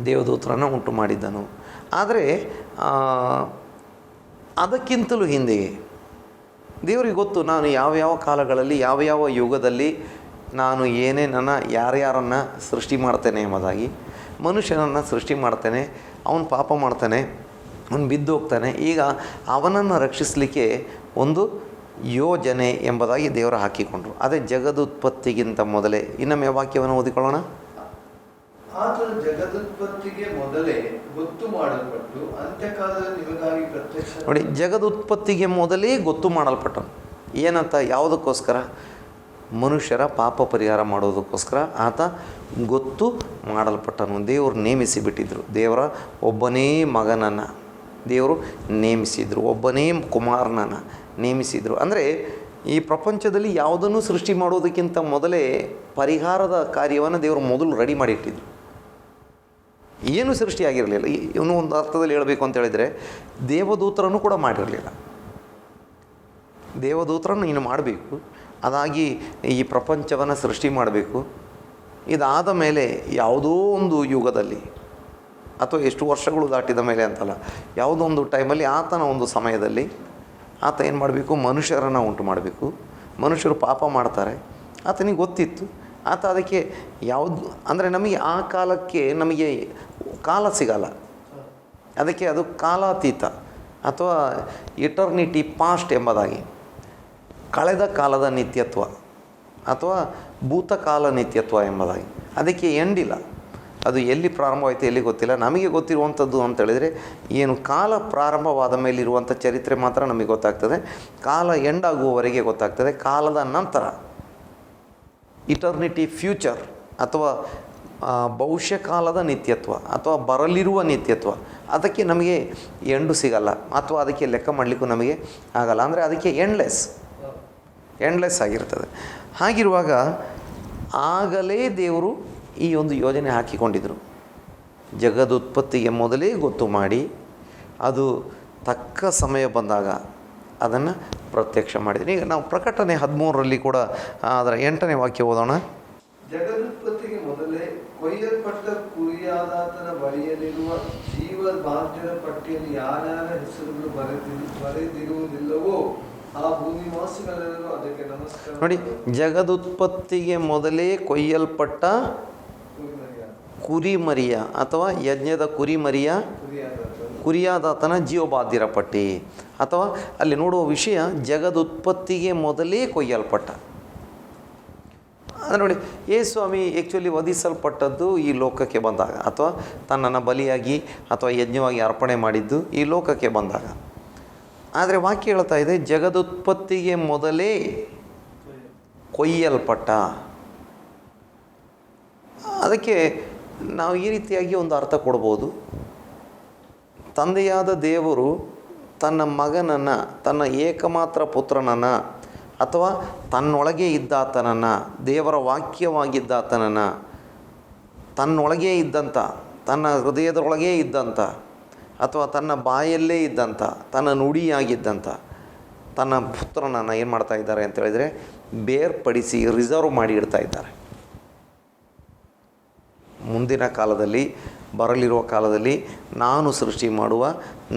ದೇವದೂತರನ್ನು ಉಂಟು ಮಾಡಿದ್ದನು. ಆದರೆ ಅದಕ್ಕಿಂತಲೂ ಹಿಂದೆಯೇ ದೇವರಿಗೆ ಗೊತ್ತು, ನಾನು ಯಾವ ಕಾಲಗಳಲ್ಲಿ ಯಾವ ಯುಗದಲ್ಲಿ ನಾನು ಏನೇನನ್ನು ಯಾರ್ಯಾರನ್ನು ಸೃಷ್ಟಿ ಮಾಡ್ತೇನೆ ಎಂಬುದಾಗಿ. ಮನುಷ್ಯನನ್ನು ಸೃಷ್ಟಿ ಮಾಡ್ತೇನೆ, ಅವನು ಪಾಪ ಮಾಡ್ತಾನೆ, ಅವನು ಬಿದ್ದು ಹೋಗ್ತಾನೆ. ಈಗ ಅವನನ್ನು ರಕ್ಷಿಸಲಿಕ್ಕೆ ಒಂದು ಯೋಜನೆ ಎಂಬುದಾಗಿ ದೇವರು ಹಾಕಿಕೊಂಡರು. ಅದೇ ಜಗದುತ್ಪತ್ತಿಗಿಂತ ಮೊದಲೇ. ಇನ್ನೊಮ್ಮೆ ವಾಕ್ಯವನ್ನು ಓದಿಕೊಳ್ಳೋಣ. ಆತನು ಜಗದುತ್ಪತ್ತಿಗೆ ಮೊದಲೇ ಗೊತ್ತು ಮಾಡಲ್ಪಟ್ಟು ಅಂತ್ಯಕಾಲದಲ್ಲಿ ನಿಮಗಾಗಿ ಪ್ರತ್ಯಕ್ಷ. ನೋಡಿ, ಜಗದುತ್ಪತ್ತಿಗೆ ಮೊದಲೇ ಗೊತ್ತು ಮಾಡಲ್ಪಟ್ಟನು. ಏನಂತ, ಯಾವುದಕ್ಕೋಸ್ಕರ? ಮನುಷ್ಯರ ಪಾಪ ಪರಿಹಾರ ಮಾಡೋದಕ್ಕೋಸ್ಕರ ಆತ ಗೊತ್ತು ಮಾಡಲ್ಪಟ್ಟನು. ದೇವರು ನೇಮಿಸಿ ಬಿಟ್ಟಿದ್ದರು. ದೇವರ ಒಬ್ಬನೇ ಮಗನನ್ನು ದೇವರು ನೇಮಿಸಿದರು, ಒಬ್ಬನೇ ಕುಮಾರನನ್ನು ನೇಮಿಸಿದರು. ಅಂದರೆ ಈ ಪ್ರಪಂಚದಲ್ಲಿ ಯಾವುದನ್ನು ಸೃಷ್ಟಿ ಮಾಡೋದಕ್ಕಿಂತ ಮೊದಲೇ ಪರಿಹಾರದ ಕಾರ್ಯವನ್ನು ದೇವರು ಮೊದಲು ರೆಡಿ ಮಾಡಿಟ್ಟಿದ್ರು. ಏನೂ ಸೃಷ್ಟಿಯಾಗಿರಲಿಲ್ಲ. ಇವನು ಒಂದು ಅರ್ಥದಲ್ಲಿ ಹೇಳಬೇಕು ಅಂತ ಹೇಳಿದರೆ, ದೇವದೂತರನ್ನು ಕೂಡ ಮಾಡಿರಲಿಲ್ಲ. ದೇವದೂತರನ್ನು ಇನ್ನು ಮಾಡಬೇಕು, ಅದಾಗಿ ಈ ಪ್ರಪಂಚವನ್ನು ಸೃಷ್ಟಿ ಮಾಡಬೇಕು. ಇದಾದ ಮೇಲೆ ಯಾವುದೋ ಒಂದು ಯುಗದಲ್ಲಿ ಅಥವಾ ಎಷ್ಟು ವರ್ಷಗಳು ದಾಟಿದ ಮೇಲೆ ಅಂತಲ್ಲ, ಯಾವುದೋ ಒಂದು ಟೈಮಲ್ಲಿ ಆತನ ಒಂದು ಸಮಯದಲ್ಲಿ ಆತ ಏನು ಮಾಡಬೇಕು, ಮನುಷ್ಯರನ್ನು ಉಂಟು ಮಾಡಬೇಕು. ಮನುಷ್ಯರು ಪಾಪ ಮಾಡ್ತಾರೆ, ಆತನಿಗೆ ಗೊತ್ತಿತ್ತು. ಆತ ಅದಕ್ಕೆ ಯಾವುದು ಅಂದರೆ ನಮಗೆ ಆ ಕಾಲಕ್ಕೆ ನಮಗೆ ಕಾಲ ಸಿಗಲ್ಲ, ಅದಕ್ಕೆ ಅದು ಕಾಲಾತೀತ ಅಥವಾ ಇಟರ್ನಿಟಿ ಪಾಸ್ಟ್ ಎಂಬುದಾಗಿ, ಕಳೆದ ಕಾಲದ ನಿತ್ಯತ್ವ ಅಥವಾ ಭೂತಕಾಲ ನಿತ್ಯತ್ವ ಎಂಬುದಾಗಿ. ಅದಕ್ಕೆ ಎಂಡಿಲ್ಲ. ಅದು ಎಲ್ಲಿ ಪ್ರಾರಂಭವಾಯಿತು ಎಲ್ಲಿ ಗೊತ್ತಿಲ್ಲ. ನಮಗೆ ಗೊತ್ತಿರುವಂಥದ್ದು ಅಂತೇಳಿದರೆ ಏನು, ಕಾಲ ಪ್ರಾರಂಭವಾದ ಮೇಲಿರುವಂಥ ಚರಿತ್ರೆ ಮಾತ್ರ ನಮಗೆ ಗೊತ್ತಾಗ್ತದೆ. ಕಾಲ ಎಂಡಾಗುವವರೆಗೆ ಗೊತ್ತಾಗ್ತದೆ. ಕಾಲದ ನಂತರ ಇಟರ್ನಿಟಿ ಫ್ಯೂಚರ್ ಅಥವಾ ಭವಿಷ್ಯಕಾಲದ ನಿತ್ಯತ್ವ ಅಥವಾ ಬರಲಿರುವ ನಿತ್ಯತ್ವ, ಅದಕ್ಕೆ ನಮಗೆ ಎಂಡು ಸಿಗಲ್ಲ ಅಥವಾ ಅದಕ್ಕೆ ಲೆಕ್ಕ ಮಾಡಲಿಕ್ಕೂ ನಮಗೆ ಆಗಲ್ಲ. ಅಂದರೆ ಅದಕ್ಕೆ ಎಂಡ್ಲೆಸ್ ಆಗಿರ್ತದೆ. ಹಾಗಿರುವಾಗ ಆಗಲೇ ದೇವರು ಈ ಒಂದು ಯೋಜನೆ ಹಾಕಿಕೊಂಡಿದ್ದರು. ಜಗದುತ್ಪತ್ತಿಗೆ ಮೊದಲೇ ಗೊತ್ತು ಮಾಡಿ, ಅದು ತಕ್ಕ ಸಮಯ ಬಂದಾಗ ಅದನ್ನು ಪ್ರತ್ಯಕ್ಷ ಮಾಡಿದ್ದೀನಿ. ಈಗ ನಾವು ಪ್ರಕಟಣೆ 13ರಲ್ಲಿ ಕೂಡ ಅದರ 8ನೇ ವಾಕ್ಯ ಓದೋಣ. ಜಗದುತ್ಪತ್ತಿಗೆ ಮೊದಲೇ ಕೊಯ್ಯಲ್ಪಟ್ಟ ಕುರಿಯಾದಾತನ ಬಳಿಯಲ್ಲಿರುವ ಜೀವಬಾಧ್ಯರ ಪಟ್ಟಿಯಲ್ಲಿ ಯಾರ್ಯಾರ ಹೆಸರುಗಳು ಬರೆದಿರುವುದಿಲ್ಲವೋ ಆ ಭೂನಿವಾಸಿಗಳೆಲ್ಲರೂ ಅದಕ್ಕೆ ನಮಸ್ಕಾರ. ನೋಡಿ, ಜಗದುತ್ಪತ್ತಿಗೆ ಮೊದಲೇ ಕೊಯ್ಯಲ್ಪಟ್ಟ ಕುರಿಮರಿಯ ಅಥವಾ ಯಜ್ಞದ ಕುರಿಯಾದಾತನ ಜೀವಬಾಧ್ಯರ ಪಟ್ಟಿ, ಅಥವಾ ಅಲ್ಲಿ ನೋಡುವ ವಿಷಯ ಜಗದುತ್ಪತ್ತಿಗೆ ಮೊದಲೇ ಕೊಯ್ಯಲ್ಪಟ್ಟ. ಅಂದರೆ ನೋಡಿ, ಯೇಸುಸ್ವಾಮಿ ಆ್ಯಕ್ಚುಲಿ ವಧಿಸಲ್ಪಟ್ಟದ್ದು ಈ ಲೋಕಕ್ಕೆ ಬಂದಾಗ, ಅಥವಾ ತನ್ನನ್ನು ಬಲಿಯಾಗಿ ಅಥವಾ ಯಜ್ಞವಾಗಿ ಅರ್ಪಣೆ ಮಾಡಿದ್ದು ಈ ಲೋಕಕ್ಕೆ ಬಂದಾಗ. ಆದರೆ ವಾಕ್ಯ ಹೇಳ್ತಾ ಇದೆ ಜಗದುತ್ಪತ್ತಿಗೆ ಮೊದಲೇ ಕೊಯ್ಯಲ್ಪಟ್ಟ. ಅದಕ್ಕೆ ನಾವು ಈ ರೀತಿಯಾಗಿ ಒಂದು ಅರ್ಥ ಕೊಡ್ಬೋದು. ತಂದೆಯಾದ ದೇವರು ತನ್ನ ಮಗನನ್ನು, ತನ್ನ ಏಕಮಾತ್ರ ಪುತ್ರನನ್ನು, ಅಥವಾ ತನ್ನೊಳಗೆ ಇದ್ದಾತನನ್ನು, ದೇವರ ವಾಕ್ಯವಾಗಿದ್ದಾತನನ್ನು, ತನ್ನೊಳಗೆ ಇದ್ದಂಥ, ತನ್ನ ಹೃದಯದೊಳಗೆ ಇದ್ದಂಥ, ಅಥವಾ ತನ್ನ ಬಾಯಲ್ಲೇ ಇದ್ದಂಥ, ತನ್ನ ನುಡಿಯಾಗಿದ್ದಂಥ ತನ್ನ ಪುತ್ರನನ್ನು ಏನು ಮಾಡ್ತಾ ಇದ್ದಾರೆ ಅಂತ ಹೇಳಿದರೆ ಬೇರ್ಪಡಿಸಿ ರಿಸರ್ವ್ ಮಾಡಿ ಇಡ್ತಾ ಇದ್ದಾರೆ. ಮುಂದಿನ ಕಾಲದಲ್ಲಿ, ಬರಲಿರುವ ಕಾಲದಲ್ಲಿ ನಾನು ಸೃಷ್ಟಿ ಮಾಡುವ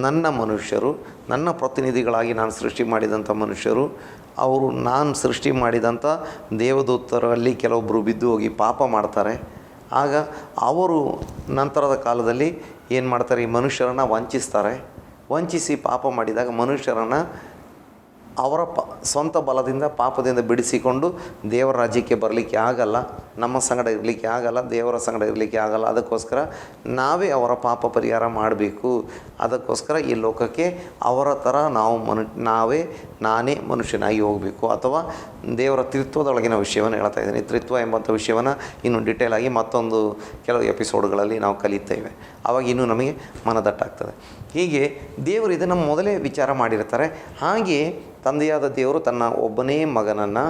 ನನ್ನ ಮನುಷ್ಯರು, ನನ್ನ ಪ್ರತಿನಿಧಿಗಳಾಗಿ ನಾನು ಸೃಷ್ಟಿ ಮಾಡಿದಂಥ ಮನುಷ್ಯರು, ಅವರು ನಾನು ಸೃಷ್ಟಿ ಮಾಡಿದಂಥ ದೇವದೂತರಲ್ಲಿ ಕೆಲವೊಬ್ಬರು ಬಿದ್ದು ಹೋಗಿ ಪಾಪ ಮಾಡ್ತಾರೆ. ಆಗ ಅವರು ನಂತರದ ಕಾಲದಲ್ಲಿ ಏನು ಮಾಡ್ತಾರೆ, ಈ ಮನುಷ್ಯರನ್ನು ವಂಚಿಸ್ತಾರೆ. ವಂಚಿಸಿ ಪಾಪ ಮಾಡಿದಾಗ ಮನುಷ್ಯರನ್ನು ಅವರ ಸ್ವಂತ ಬಲದಿಂದ ಪಾಪದಿಂದ ಬಿಡಿಸಿಕೊಂಡು ದೇವರ ರಾಜ್ಯಕ್ಕೆ ಬರಲಿಕ್ಕೆ ಆಗಲ್ಲ, ನಮ್ಮ ಸಂಗಡ ಇರಲಿಕ್ಕೆ ಆಗಲ್ಲ, ದೇವರ ಸಂಗಡ ಇರಲಿಕ್ಕೆ ಆಗಲ್ಲ. ಅದಕ್ಕೋಸ್ಕರ ನಾವೇ ಅವರ ಪಾಪ ಪರಿಹಾರ ಮಾಡಬೇಕು. ಅದಕ್ಕೋಸ್ಕರ ಈ ಲೋಕಕ್ಕೆ ಅವರ ಥರ ನಾನೇ ಮನುಷ್ಯನಾಗಿ ಹೋಗಬೇಕು. ಅಥವಾ ದೇವರ ತ್ರಿತ್ವದೊಳಗಿನ ವಿಷಯವನ್ನು ಹೇಳ್ತಾ ಇದ್ದೀನಿ. ತ್ರಿತ್ವ ಎಂಬಂಥ ವಿಷಯವನ್ನು ಇನ್ನೂ ಡಿಟೇಲಾಗಿ ಮತ್ತೊಂದು ಕೆಲವು ಎಪಿಸೋಡ್ಗಳಲ್ಲಿ ನಾವು ಕಲಿತೇವೆ. ಆವಾಗ ಇನ್ನೂ ನಮಗೆ ಮನದಟ್ಟಾಗ್ತದೆ. ಹೀಗೆ ದೇವರು ಇದನ್ನು ಮೊದಲೇ ವಿಚಾರ ಮಾಡಿರ್ತಾರೆ. ಹಾಗೆ ತಂದೆಯಾದ ದೇವರು ತನ್ನ ಒಬ್ಬನೇ ಮಗನನ್ನು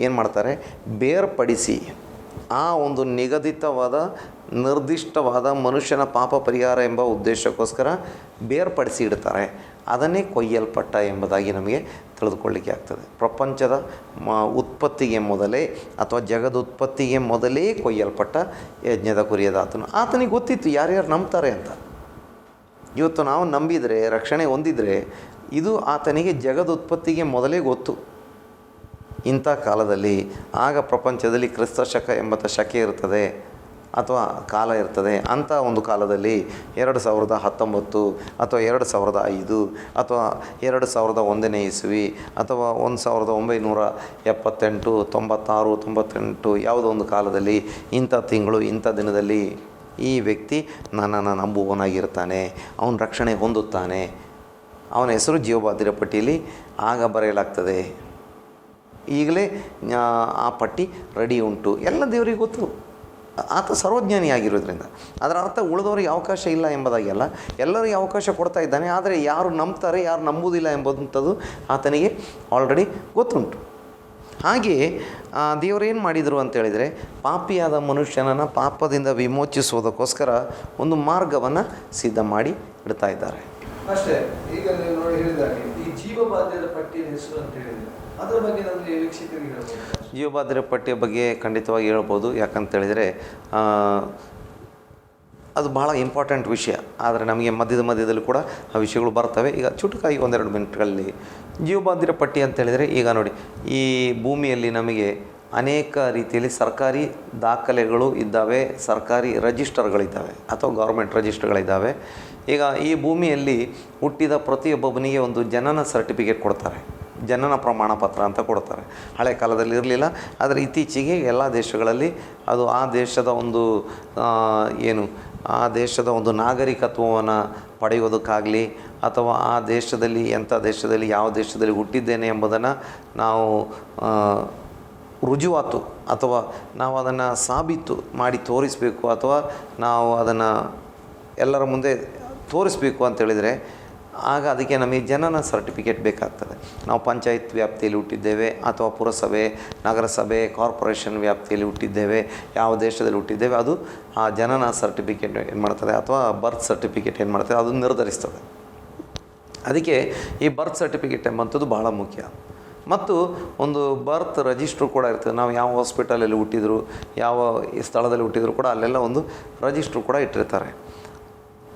ಏನು ಮಾಡ್ತಾರೆ, ಬೇರ್ಪಡಿಸಿ ಆ ಒಂದು ನಿಗದಿತವಾದ ನಿರ್ದಿಷ್ಟವಾದ ಮನುಷ್ಯನ ಪಾಪ ಪರಿಹಾರ ಎಂಬ ಉದ್ದೇಶಕ್ಕೋಸ್ಕರ ಬೇರ್ಪಡಿಸಿ ಇಡ್ತಾರೆ. ಅದನ್ನೇ ಕೊಯ್ಯಲ್ಪಟ್ಟ ಎಂಬುದಾಗಿ ನಮಗೆ ತಿಳಿದುಕೊಳ್ಳಿಕ್ಕೆ ಆಗ್ತದೆ. ಪ್ರಪಂಚದ ಉತ್ಪತ್ತಿಗೆ ಮೊದಲೇ ಅಥವಾ ಜಗದುತ್ಪತ್ತಿಗೆ ಮೊದಲೇ ಕೊಯ್ಯಲ್ಪಟ್ಟ ಯಜ್ಞದ ಕುರಿಯಾದಾತನು. ಆತನಿಗೆ ಗೊತ್ತಿತ್ತು ಯಾರ್ಯಾರು ನಂಬ್ತಾರೆ ಅಂತ. ಇವತ್ತು ನಾವು ನಂಬಿದರೆ, ರಕ್ಷಣೆ ಹೊಂದಿದರೆ, ಇದು ಆತನಿಗೆ ಜಗದುತ್ಪತ್ತಿಗೆ ಮೊದಲೇ ಗೊತ್ತು. ಇಂಥ ಕಾಲದಲ್ಲಿ, ಆಗ ಪ್ರಪಂಚದಲ್ಲಿ ಕ್ರಿಸ್ತ ಶಕ ಎಂಬಂಥ ಶಕೆ ಇರ್ತದೆ ಅಥವಾ ಕಾಲ ಇರ್ತದೆ. ಅಂಥ ಒಂದು ಕಾಲದಲ್ಲಿ 2019 ಅಥವಾ 2005 ಅಥವಾ 2001ನೇ ಇಸ್ವಿ ಅಥವಾ 1978, 96, 98 ಯಾವುದೋ ಒಂದು ಕಾಲದಲ್ಲಿ, ಇಂಥ ತಿಂಗಳು, ಇಂಥ ದಿನದಲ್ಲಿ ಈ ವ್ಯಕ್ತಿ ನನ್ನನ್ನು ನಂಬುವನಾಗಿರ್ತಾನೆ, ಅವನ ರಕ್ಷಣೆ ಹೊಂದುತ್ತಾನೆ, ಅವನ ಹೆಸರು ಜೀವಬಾಧ್ಯರ ಪಟ್ಟಿಯಲ್ಲಿ ಆಗ ಬರೆಯಲಾಗ್ತದೆ. ಈಗಲೇ ಆ ಪಟ್ಟಿ ರೆಡಿ ಉಂಟು. ಎಲ್ಲ ದೇವರಿಗೆ ಗೊತ್ತು. ಆತ ಸರ್ವಜ್ಞಾನಿಯಾಗಿರೋದ್ರಿಂದ ಅದರ ಅರ್ಥ ಉಳಿದವರಿಗೆ ಅವಕಾಶ ಇಲ್ಲ ಎಂಬುದಾಗಿ ಅಲ್ಲ, ಎಲ್ಲರಿಗೆ ಅವಕಾಶ ಕೊಡ್ತಾ ಇದ್ದಾನೆ. ಆದರೆ ಯಾರು ನಂಬ್ತಾರೆ, ಯಾರು ನಂಬುವುದಿಲ್ಲ ಎಂಬುದಂಥದ್ದು ಆತನಿಗೆ ಆಲ್ರೆಡಿ ಗೊತ್ತುಂಟು. ಹಾಗೆಯೇ ದೇವರೇನು ಮಾಡಿದರು ಅಂತೇಳಿದರೆ, ಪಾಪಿಯಾದ ಮನುಷ್ಯನನ್ನು ಪಾಪದಿಂದ ವಿಮೋಚಿಸುವುದಕ್ಕೋಸ್ಕರ ಒಂದು ಮಾರ್ಗವನ್ನು ಸಿದ್ಧ ಮಾಡಿ ಇಡ್ತಾ ಇದ್ದಾರೆ. ಅಷ್ಟೇ. ಈಗ ನೀವು ನೋಡಿ ಹೇಳಿದಾಗೆ ಈ ಜೀವಬಾಧ್ಯರ ಪಟ್ಟಿಯ ಹೆಸರು ಅಂತ ಹೇಳಿದ್ರೆ ಅದರ ಬಗ್ಗೆ ನಮಗೆ ವೀಕ್ಷಕರಿಗೆ ಹೇಳ್ಬೋದು. ಜೀವಬಾಧ್ಯರ ಪಟ್ಟಿಯ ಬಗ್ಗೆ ಖಂಡಿತವಾಗಿ ಹೇಳ್ಬೋದು. ಯಾಕಂತೇಳಿದರೆ ಅದು ಭಾಳ ಇಂಪಾರ್ಟೆಂಟ್ ವಿಷಯ. ಆದರೆ ನಮಗೆ ಮಧ್ಯದಲ್ಲಿ ಕೂಡ ಆ ವಿಷಯಗಳು ಬರ್ತವೆ. ಈಗ ಚುಟುಕಾಗಿ 1-2 ಮಿನಿಟ್ಗಳಲ್ಲಿ ಜೀವಬಾಧ್ಯರ ಪಟ್ಟಿ ಅಂತೇಳಿದರೆ, ಈಗ ನೋಡಿ, ಈ ಭೂಮಿಯಲ್ಲಿ ನಮಗೆ ಅನೇಕ ರೀತಿಯಲ್ಲಿ ಸರ್ಕಾರಿ ದಾಖಲೆಗಳು ಇದ್ದಾವೆ, ಸರ್ಕಾರಿ ರಿಜಿಸ್ಟರ್ಗಳಿದ್ದಾವೆ ಅಥವಾ ಗೌರ್ಮೆಂಟ್ ರಿಜಿಸ್ಟರ್ಗಳಿದ್ದಾವೆ. ಈಗ ಈ ಭೂಮಿಯಲ್ಲಿ ಹುಟ್ಟಿದ ಪ್ರತಿಯೊಬ್ಬನಿಗೆ ಒಂದು ಜನನ ಸರ್ಟಿಫಿಕೇಟ್ ಕೊಡ್ತಾರೆ, ಜನನ ಪ್ರಮಾಣ ಪತ್ರ ಅಂತ ಕೊಡ್ತಾರೆ. ಹಳೆ ಕಾಲದಲ್ಲಿ ಇರಲಿಲ್ಲ, ಆದರೆ ಇತ್ತೀಚೆಗೆ ಎಲ್ಲ ದೇಶಗಳಲ್ಲಿ ಅದು ಆ ದೇಶದ ಒಂದು ನಾಗರಿಕತ್ವವನ್ನು ಪಡೆಯೋದಕ್ಕಾಗಲಿ, ಅಥವಾ ಆ ದೇಶದಲ್ಲಿ ಯಾವ ದೇಶದಲ್ಲಿ ಹುಟ್ಟಿದ್ದೇನೆ ಎಂಬುದನ್ನು ನಾವು ರುಜುವಾತು ಅಥವಾ ನಾವು ಅದನ್ನು ಸಾಬೀತು ಮಾಡಿ ತೋರಿಸಬೇಕು, ಅಥವಾ ನಾವು ಅದನ್ನು ಎಲ್ಲರ ಮುಂದೆ ತೋರಿಸಬೇಕು ಅಂತೇಳಿದರೆ ಆಗ ಅದಕ್ಕೆ ನಮಗೆ ಜನನ ಸರ್ಟಿಫಿಕೇಟ್ ಬೇಕಾಗ್ತದೆ. ನಾವು ಪಂಚಾಯತ್ ವ್ಯಾಪ್ತಿಯಲ್ಲಿ ಹುಟ್ಟಿದ್ದೇವೆ ಅಥವಾ ಪುರಸಭೆ, ನಗರಸಭೆ, ಕಾರ್ಪೊರೇಷನ್ ವ್ಯಾಪ್ತಿಯಲ್ಲಿ ಹುಟ್ಟಿದ್ದೇವೆ, ಯಾವ ದೇಶದಲ್ಲಿ ಹುಟ್ಟಿದ್ದೇವೆ, ಅದು ಆ ಜನನ ಸರ್ಟಿಫಿಕೇಟ್ ಏನು ಮಾಡ್ತದೆ, ಅಥವಾ ಬರ್ತ್ ಸರ್ಟಿಫಿಕೇಟ್ ಏನು ಮಾಡ್ತದೆ, ಅದು ನಿರ್ಧರಿಸ್ತದೆ. ಅದಕ್ಕೆ ಈ ಬರ್ತ್ ಸರ್ಟಿಫಿಕೇಟ್ ಎಂಬಂಥದ್ದು ಭಾಳ ಮುಖ್ಯ. ಮತ್ತು ಒಂದು ಬರ್ತ್ ರಿಜಿಸ್ಟ್ರು ಕೂಡ ಇರ್ತದೆ. ನಾವು ಯಾವ ಹಾಸ್ಪಿಟಲಲ್ಲಿ ಹುಟ್ಟಿದ್ರು, ಯಾವ ಸ್ಥಳದಲ್ಲಿ ಹುಟ್ಟಿದ್ರು ಕೂಡ ಅಲ್ಲೆಲ್ಲ ಒಂದು ರಿಜಿಸ್ಟ್ರು ಕೂಡ ಇಟ್ಟಿರ್ತಾರೆ.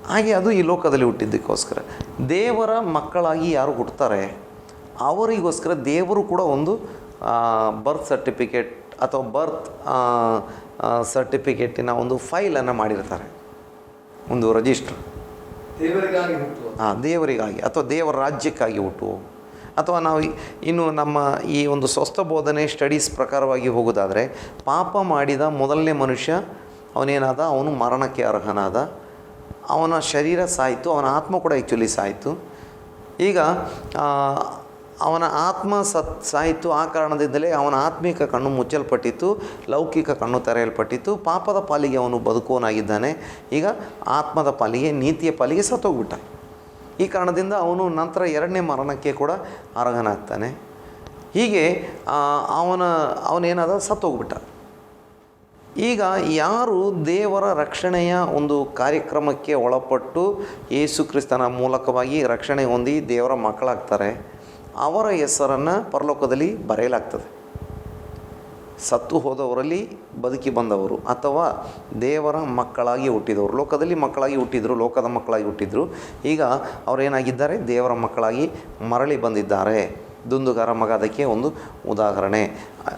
ಹಾಗೆ ಅದು ಈ ಲೋಕದಲ್ಲಿ ಹುಟ್ಟಿದ್ದಕ್ಕೋಸ್ಕರ ದೇವರ ಮಕ್ಕಳಾಗಿ ಯಾರು ಹುಟ್ಟುತ್ತಾರೆ ಅವರಿಗೋಸ್ಕರ ದೇವರು ಕೂಡ ಒಂದು ಬರ್ತ್ ಸರ್ಟಿಫಿಕೇಟ್ ಅಥವಾ ಬರ್ತ್ ಸರ್ಟಿಫಿಕೇಟಿನ ಒಂದು ಫೈಲನ್ನು ಮಾಡಿರ್ತಾರೆ, ಒಂದು ರಿಜಿಸ್ಟ್ರ್. ದೇವರಿಗಾಗಿ ಅಥವಾ ದೇವರ ರಾಜ್ಯಕ್ಕಾಗಿ ಹುಟ್ಟುವು. ಅಥವಾ ನಾವು ಇನ್ನು ನಮ್ಮ ಈ ಒಂದು ಸ್ವಸ್ಥ ಬೋಧನೆ ಸ್ಟಡೀಸ್ ಪ್ರಕಾರವಾಗಿ ಹೋಗೋದಾದರೆ, ಪಾಪ ಮಾಡಿದ ಮೊದಲನೇ ಮನುಷ್ಯ ಅವನೇನಾದ, ಅವನು ಮರಣಕ್ಕೆ ಅರ್ಹನಾದ, ಅವನ ಶರೀರ ಸಾಯಿತು, ಅವನ ಆತ್ಮ ಕೂಡ ಆ್ಯಕ್ಚುಲಿ ಸಾಯಿತು. ಈಗ ಅವನ ಆತ್ಮ ಸಾಯಿತು. ಆ ಕಾರಣದಿಂದಲೇ ಅವನ ಆತ್ಮಿಕ ಕಣ್ಣು ಮುಚ್ಚಲ್ಪಟ್ಟಿತ್ತು, ಲೌಕಿಕ ಕಣ್ಣು ತೆರೆಯಲ್ಪಟ್ಟಿತ್ತು. ಪಾಪದ ಪಾಲಿಗೆ ಅವನು ಬದುಕುವನಾಗಿದ್ದಾನೆ. ಈಗ ಆತ್ಮದ ಪಾಲಿಗೆ, ನೀತಿಯ ಪಾಲಿಗೆ ಸತ್ತೋಗ್ಬಿಟ್ಟ. ಈ ಕಾರಣದಿಂದ ಅವನು ನಂತರ ಎರಡನೇ ಮರಣಕ್ಕೆ ಕೂಡ ಅರ್ಹನಾಗ್ತಾನೆ. ಹೀಗೆ ಅವನೇನಾದ ಸತ್ತೋಗ್ಬಿಟ್ಟ. ಈಗ ಯಾರು ದೇವರ ರಕ್ಷಣೆಯ ಒಂದು ಕಾರ್ಯಕ್ರಮಕ್ಕೆ ಒಳಪಟ್ಟು ಯೇಸು ಕ್ರಿಸ್ತನ ಮೂಲಕವಾಗಿ ರಕ್ಷಣೆ ಹೊಂದಿ ದೇವರ ಮಕ್ಕಳಾಗ್ತಾರೆ, ಅವರ ಹೆಸರನ್ನು ಪರಲೋಕದಲ್ಲಿ ಬರೆಯಲಾಗ್ತದೆ. ಸತ್ತು ಹೋದವರಲ್ಲಿ ಬದುಕಿ ಬಂದವರು ಅಥವಾ ದೇವರ ಮಕ್ಕಳಾಗಿ ಹುಟ್ಟಿದವರು, ಲೋಕದಲ್ಲಿ ಮಕ್ಕಳಾಗಿ ಹುಟ್ಟಿದರು, ಲೋಕದ ಮಕ್ಕಳಾಗಿ ಹುಟ್ಟಿದರು. ಈಗ ಅವರೇನಾಗಿದ್ದಾರೆ, ದೇವರ ಮಕ್ಕಳಾಗಿ ಮರಳಿ ಬಂದಿದ್ದಾರೆ. ದುಂದುಗಾರ ಮಗ ಅದಕ್ಕೆ ಒಂದು ಉದಾಹರಣೆ.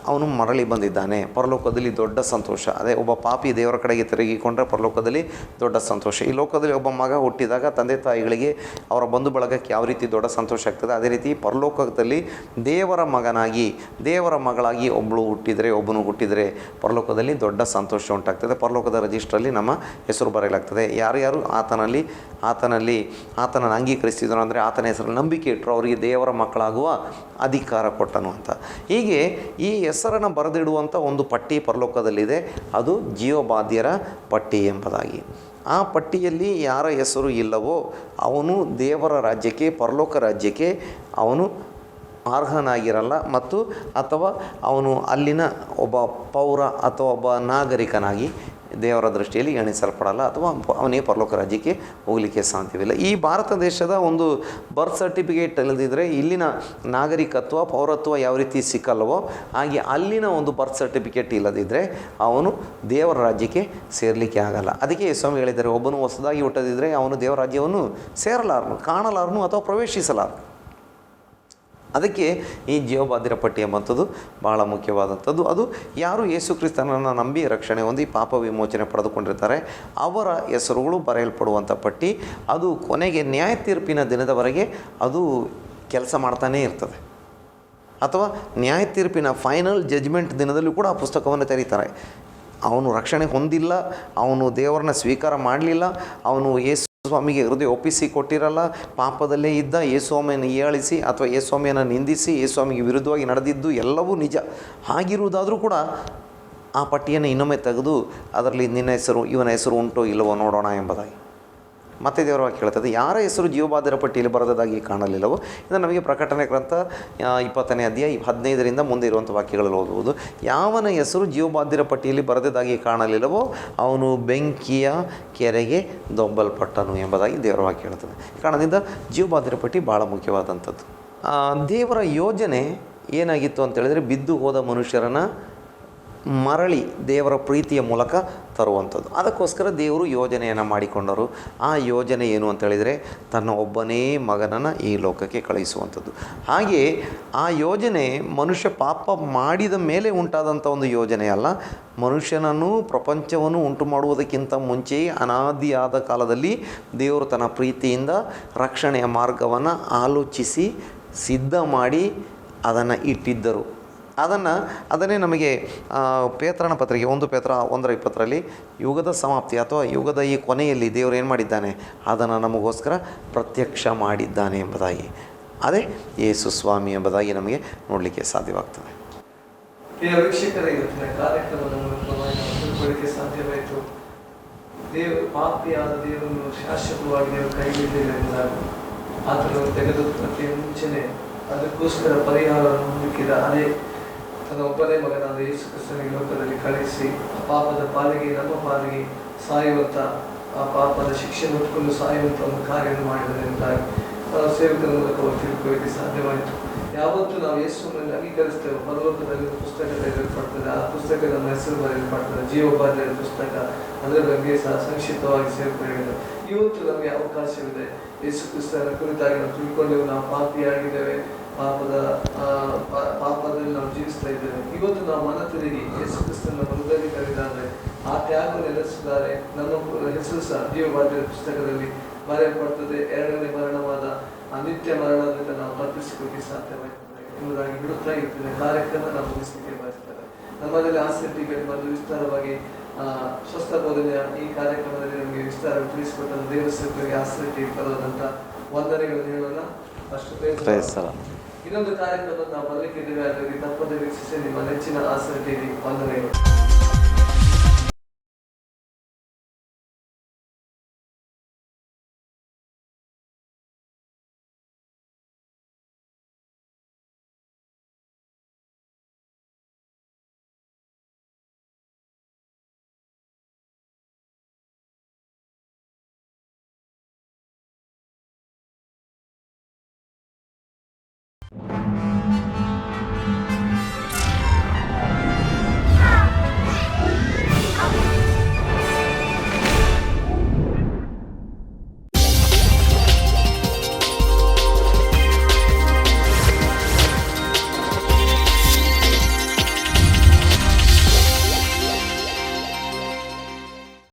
ಅವನು ಮರಳಿ ಬಂದಿದ್ದಾನೆ. ಪರಲೋಕದಲ್ಲಿ ದೊಡ್ಡ ಸಂತೋಷ. ಅದೇ ಒಬ್ಬ ಪಾಪಿ ದೇವರ ಕಡೆಗೆ ತಿರುಗಿಕೊಂಡ್ರೆ ಪರಲೋಕದಲ್ಲಿ ದೊಡ್ಡ ಸಂತೋಷ. ಈ ಲೋಕದಲ್ಲಿ ಒಬ್ಬ ಮಗ ಹುಟ್ಟಿದಾಗ ತಂದೆ ತಾಯಿಗಳಿಗೆ, ಅವರ ಬಂಧು ಬಳಗಕ್ಕೆ ಯಾವ ರೀತಿ ದೊಡ್ಡ ಸಂತೋಷ ಆಗ್ತದೆ, ಅದೇ ರೀತಿ ಪರಲೋಕದಲ್ಲಿ ದೇವರ ಮಗನಾಗಿ, ದೇವರ ಮಗಳಾಗಿ ಒಬ್ಬನು ಹುಟ್ಟಿದರೆ ಪರಲೋಕದಲ್ಲಿ ದೊಡ್ಡ ಸಂತೋಷ ಉಂಟಾಗ್ತದೆ. ಪರಲೋಕದ ರಿಜಿಸ್ಟ್ರಲ್ಲಿ ನಮ್ಮ ಹೆಸರು ಬರೆಯಲಾಗ್ತದೆ. ಯಾರ್ಯಾರು ಆತನನ್ನು ಅಂಗೀಕರಿಸಿದ್ರು, ಅಂದರೆ ಆತನ ಹೆಸರಲ್ಲಿ ನಂಬಿಕೆ ಇಟ್ಟರು, ಅವರಿಗೆ ದೇವರ ಮಕ್ಕಳಾಗುವ ಅಧಿಕಾರ ಕೊಟ್ಟನು ಅಂತ. ಹೀಗೆ ಈ ಹೆಸರನ್ನು ಬರೆದಿಡುವಂಥ ಒಂದು ಪಟ್ಟಿ ಪರಲೋಕದಲ್ಲಿದೆ. ಅದು ಜೀವಬಾಧ್ಯರ ಪಟ್ಟಿ ಎಂಬುದಾಗಿ. ಆ ಪಟ್ಟಿಯಲ್ಲಿ ಯಾರ ಹೆಸರು ಇಲ್ಲವೋ ಅವನು ದೇವರ ರಾಜ್ಯಕ್ಕೆ, ಪರಲೋಕ ರಾಜ್ಯಕ್ಕೆ ಅವನು ಅರ್ಹನಾಗಿರಲ್ಲ. ಅಥವಾ ಅವನು ಅಲ್ಲಿನ ಒಬ್ಬ ಪೌರ ಅಥವಾ ಒಬ್ಬ ನಾಗರಿಕನಾಗಿ ದೇವರ ದೃಷ್ಟಿಯಲ್ಲಿ ಎಣಿಸಲ್ಪಡಲ್ಲ, ಅಥವಾ ಅವನಿಗೆ ಪರಲೋಕ ರಾಜ್ಯಕ್ಕೆ ಹೋಗಲಿಕ್ಕೆ ಸಾಧ್ಯವಿಲ್ಲ. ಈ ಭಾರತ ದೇಶದ ಒಂದು ಬರ್ತ್ ಸರ್ಟಿಫಿಕೇಟ್ ಇಲ್ಲದಿದ್ದರೆ ಇಲ್ಲಿನ ನಾಗರಿಕತ್ವ, ಪೌರತ್ವ ಯಾವ ರೀತಿ ಸಿಕ್ಕಲ್ಲವೋ ಹಾಗೆ ಅಲ್ಲಿನ ಒಂದು ಬರ್ತ್ ಸರ್ಟಿಫಿಕೇಟ್ ಇಲ್ಲದಿದ್ದರೆ ಅವನು ದೇವರ ರಾಜ್ಯಕ್ಕೆ ಸೇರಲಿಕ್ಕೆ ಆಗಲ್ಲ. ಅದಕ್ಕೆ ಸ್ವಾಮಿ ಹೇಳಿದ್ದಾರೆ, ಒಬ್ಬನು ಹೊಸದಾಗಿ ಹುಟ್ಟದಿದ್ದರೆ ಅವನು ದೇವರ ರಾಜ್ಯವನ್ನು ಸೇರಲಾರನು, ಕಾಣಲಾರನು ಅಥವಾ ಪ್ರವೇಶಿಸಲಾರನು. ಅದಕ್ಕೆ ಈ ಜೀವಬಾಧ್ಯರ ಪಟ್ಟಿ ಎಂಬಂಥದ್ದು ಭಾಳ ಮುಖ್ಯವಾದಂಥದ್ದು. ಅದು ಯಾರು ಯೇಸು ಕ್ರಿಸ್ತನನ್ನು ನಂಬಿ ರಕ್ಷಣೆ ಹೊಂದಿ ಪಾಪ ವಿಮೋಚನೆ ಪಡೆದುಕೊಂಡಿರ್ತಾರೆ ಅವರ ಹೆಸರುಗಳು ಬರೆಯಲ್ಪಡುವಂಥ ಪಟ್ಟಿ. ಅದು ಕೊನೆಗೆ ನ್ಯಾಯ ತೀರ್ಪಿನ ದಿನದವರೆಗೆ ಅದು ಕೆಲಸ ಮಾಡ್ತಾನೇ ಇರ್ತದೆ. ಅಥವಾ ನ್ಯಾಯ ತೀರ್ಪಿನ ಫೈನಲ್ ಜಡ್ಜ್ಮೆಂಟ್ ದಿನದಲ್ಲೂ ಕೂಡ ಆ ಪುಸ್ತಕವನ್ನು ತೆರೀತಾರೆ. ಅವನು ರಕ್ಷಣೆ ಹೊಂದಿಲ್ಲ, ಅವನು ದೇವರನ್ನ ಸ್ವೀಕಾರ ಮಾಡಲಿಲ್ಲ, ಅವನು ಯೇಸು ಸ್ವಾಮಿಗೆ ಹೃದಯ ಒಪ್ಪಿಸಿ ಕೊಟ್ಟಿರಲ್ಲ, ಪಾಪದಲ್ಲೇ ಇದ್ದ, ಯೇಸುಸ್ವಾಮಿಯನ್ನು ಹೀಯಾಳಿಸಿ ಅಥವಾ ಯೇಸುಸ್ವಾಮಿಯನ್ನು ನಿಂದಿಸಿ ಯೇಸುಸ್ವಾಮಿಗೆ ವಿರುದ್ಧವಾಗಿ ನಡೆದಿದ್ದು ಎಲ್ಲವೂ ನಿಜ. ಹಾಗಿರುವುದಾದರೂ ಕೂಡ ಆ ಪಟ್ಟಿಯನ್ನು ಇನ್ನೊಮ್ಮೆ ತೆಗೆದು ಅದರಲ್ಲಿ ಇವನ ಹೆಸರು ಉಂಟೋ ಇಲ್ಲವೋ ನೋಡೋಣ ಎಂಬುದಾಗಿ ಮತ್ತೆ ದೇವರ ವಾಕ್ಯ ಹೇಳ್ತದೆ. ಯಾರ ಹೆಸರು ಜೀವಬಾಧ್ಯರ ಪಟ್ಟಿಯಲ್ಲಿ ಬರೆದದಾಗಿ ಕಾಣಲಿಲ್ಲವೋ, ಇದು ನಮಗೆ ಪ್ರಕಟಣೆ ಗ್ರಂಥ 20ನೇ ಅಧ್ಯಾಯ 15ರಿಂದ ಮುಂದೆ ಇರುವಂಥ ವಾಕ್ಯಗಳಲ್ಲಿ ಓದುವುದು. ಯಾವನ ಹೆಸರು ಜೀವಬಾಧ್ಯರ ಪಟ್ಟಿಯಲ್ಲಿ ಬರೆದದಾಗಿ ಕಾಣಲಿಲ್ಲವೋ ಅವನು ಬೆಂಕಿಯ ಕೆರೆಗೆ ದೊಬ್ಬಲ್ಪಟ್ಟನು ಎಂಬುದಾಗಿ ದೇವರ ವಾಕ್ಯ ಹೇಳ್ತದೆ. ಕಾರಣದಿಂದ ಜೀವಬಾಧ್ಯರ ಪಟ್ಟಿ ಭಾಳ ಮುಖ್ಯವಾದಂಥದ್ದು. ದೇವರ ಯೋಜನೆ ಏನಾಗಿತ್ತು ಅಂತೇಳಿದರೆ, ಬಿದ್ದು ಹೋದ ಮನುಷ್ಯರನ್ನು ಮರಳಿ ದೇವರ ಪ್ರೀತಿಯ ಮೂಲಕ ತರುವಂಥದ್ದು. ಅದಕ್ಕೋಸ್ಕರ ದೇವರು ಯೋಜನೆಯನ್ನು ಮಾಡಿಕೊಂಡರು. ಆ ಯೋಜನೆ ಏನು ಅಂತೇಳಿದರೆ, ತನ್ನ ಒಬ್ಬನೇ ಮಗನನ್ನು ಈ ಲೋಕಕ್ಕೆ ಕಳುಹಿಸುವಂಥದ್ದು. ಹಾಗೆಯೇ ಆ ಯೋಜನೆ ಮನುಷ್ಯ ಪಾಪ ಮಾಡಿದ ಮೇಲೆ ಉಂಟಾದಂಥ ಒಂದು ಯೋಜನೆ ಅಲ್ಲ. ಮನುಷ್ಯನನ್ನು, ಪ್ರಪಂಚವನ್ನು ಉಂಟು ಮಾಡುವುದಕ್ಕಿಂತ ಮುಂಚೆಯೇ ಅನಾದಿಯಾದ ಕಾಲದಲ್ಲಿ ದೇವರು ತನ್ನ ಪ್ರೀತಿಯಿಂದ ರಕ್ಷಣೆಯ ಮಾರ್ಗವನ್ನು ಆಲೋಚಿಸಿ ಸಿದ್ಧ ಮಾಡಿ ಅದನ್ನು ಇಟ್ಟಿದ್ದರು. ಅದನ್ನೇ ನಮಗೆ ಪೇತ್ರನ ಪತ್ರಿಕೆ 1 ಪೇತ್ರ 1:20 ಯುಗದ ಸಮಾಪ್ತಿ ಅಥವಾ ಯುಗದ ಈ ಕೊನೆಯಲ್ಲಿ ದೇವರು ಏನು ಮಾಡಿದ್ದಾನೆ, ಅದನ್ನು ನಮಗೋಸ್ಕರ ಪ್ರತ್ಯಕ್ಷ ಮಾಡಿದ್ದಾನೆ ಎಂಬುದಾಗಿ, ಅದೇ ಯೇಸು ಸ್ವಾಮಿ ಎಂಬುದಾಗಿ ನಮಗೆ ನೋಡಲಿಕ್ಕೆ ಸಾಧ್ಯವಾಗ್ತದೆ. ವೀಕ್ಷಕರೇ, ಇವತ್ತಿನ ಕಾರ್ಯಕ್ರಮಕ್ಕೆ ಸಾಧ್ಯವಾಯಿತು. ಪಾಪಿಯಾದ ದೇವರನ್ನು ಶಾಶ್ವತವಾಗಿ ದೇವರು ಕೈ ಹಿಡಿದಿರುವುದಾಗಿ ಆತನು ತೆಗೆದು ಪ್ರತಿ ಮುಂಚೆನೆ ಅದಕ್ಕೋಸ್ಕರ ಪರಿಹಾರವನ್ನು ಹುಡುಕಿದ ಅದೇ ತನ್ನ ಒಬ್ಬನೇ ಮಗನಾದ ಯೇಸು ಕ್ರಿಸ್ತನಿಗೆ ಲೋಕದಲ್ಲಿ ಕಳಿಸಿ ಆ ಪಾಪದ ಪಾಲಿಗೆ, ನಮ್ಮ ಪಾಲಿಗೆ ಸಾಯುವಂಥ, ಆ ಪಾಪದ ಶಿಕ್ಷೆ ಹೊತ್ತುಕೊಂಡು ಸಾಯುವಂಥ ಒಂದು ಕಾರ್ಯವನ್ನು ಮಾಡಿದರೆ ಎಂಬುದಾಗಿ ಸೇವಕರ ಮೂಲಕ ತಿಳ್ಕೊಳ್ಳಿಕ್ಕೆ ಸಾಧ್ಯವಾಯಿತು. ಯಾವತ್ತು ನಾವು ಯೇಸುವನ್ನು ಅಂಗೀಕರಿಸ್ತೇವೆ, ಪರಲೋಕದಲ್ಲಿ ಪುಸ್ತಕ ತೆಗೆಯಲ್ಪಡ್ತದೆ, ಆ ಪುಸ್ತಕ ನಮ್ಮ ಹೆಸರು ಬರೆಯಲ್ಪಡ್ತದೆ, ಜೀವೋಪಾಧ್ಯಾಯದ ಪುಸ್ತಕ, ಅದರ ಬಗ್ಗೆ ಸಹ ಸಂಕ್ಷಿಪ್ತವಾಗಿ ಸೇರ್ಪಡೆಗಳಿದೆ. ಇವತ್ತು ನಮಗೆ ಅವಕಾಶವಿದೆ. ಯೇಸು ಕ್ರಿಸ್ತನ ಕುರಿತಾಗಿ ನಾವು ತಿಳ್ಕೊಂಡೆವು, ನಾವು ಪಾಪಿಯಾಗಿದ್ದೇವೆ, ಪಾಪದಲ್ಲಿ ನಾವು ಜೀವಿಸ್ತಾ ಇದ್ದೇವೆ. ಇವತ್ತು ನಾವು ಮನ ತಿರುಗಿ ಯೇಸು ಕ್ರಿಸ್ತನ ಹೃದಯದಲ್ಲಿ ಕರೆದಾದ್ರೆ ಆ ತ್ಯಾಗ ನೆಲೆಸಿದ್ದಾರೆ, ನಮ್ಮ ಹೆಸರು ಸಹ ಜೀವೋಪಾಧ್ಯಾಯದ ಪುಸ್ತಕದಲ್ಲಿ ಬರೆಯಲ್ಪಡ್ತದೆ. ಎರಡನೇ ಮರಣವಾದ ಆ ನಿತ್ಯ ಮರಣದಿಂದ ನಾವು ತಪ್ಪಿಸಿಕೊಳ್ಳಿ ಸಾಧ್ಯವಾಗುತ್ತದೆ ಎಂಬುದಾಗಿ ಬಿಡುತ್ತಾ ಇರ್ತದೆ. ಕಾರ್ಯಕ್ರಮ ನಾವು ಮುಗಿಸಲಿಕ್ಕೆ ಬಯಸ್ತಾರೆ. ನಮ್ಮಲ್ಲಿ ಆಸಕ್ತಿಗಳು ಬಂದು ವಿಸ್ತಾರವಾಗಿ ಸ್ವಸ್ಥ ಬೋಧನೆಯ ಈ ಕಾರ್ಯಕ್ರಮದಲ್ಲಿ ನಮಗೆ ವಿಸ್ತಾರ ತಿಳಿಸಿಕೊಟ್ಟ ದೇವರ ಸೇವಕರಿಗೆ ಆಸಕ್ತಿ ಪರವಾದಂಥ ವಂದನೆಗಳನ್ನು ಹೇಳೋಣ. ಅಷ್ಟು ಇನ್ನೊಂದು ಕಾರ್ಯಕ್ರಮ ನಾವು ಬರಲಿಕ್ಕಿದ್ದೇವೆ. ಅದರಲ್ಲಿ ತಪ್ಪದೆ ವೀಕ್ಷಿಸಿ. ನಿಮ್ಮ ನೆಚ್ಚಿನ ಆಸಕ್ತಿ ವಂದನೆಗಳು.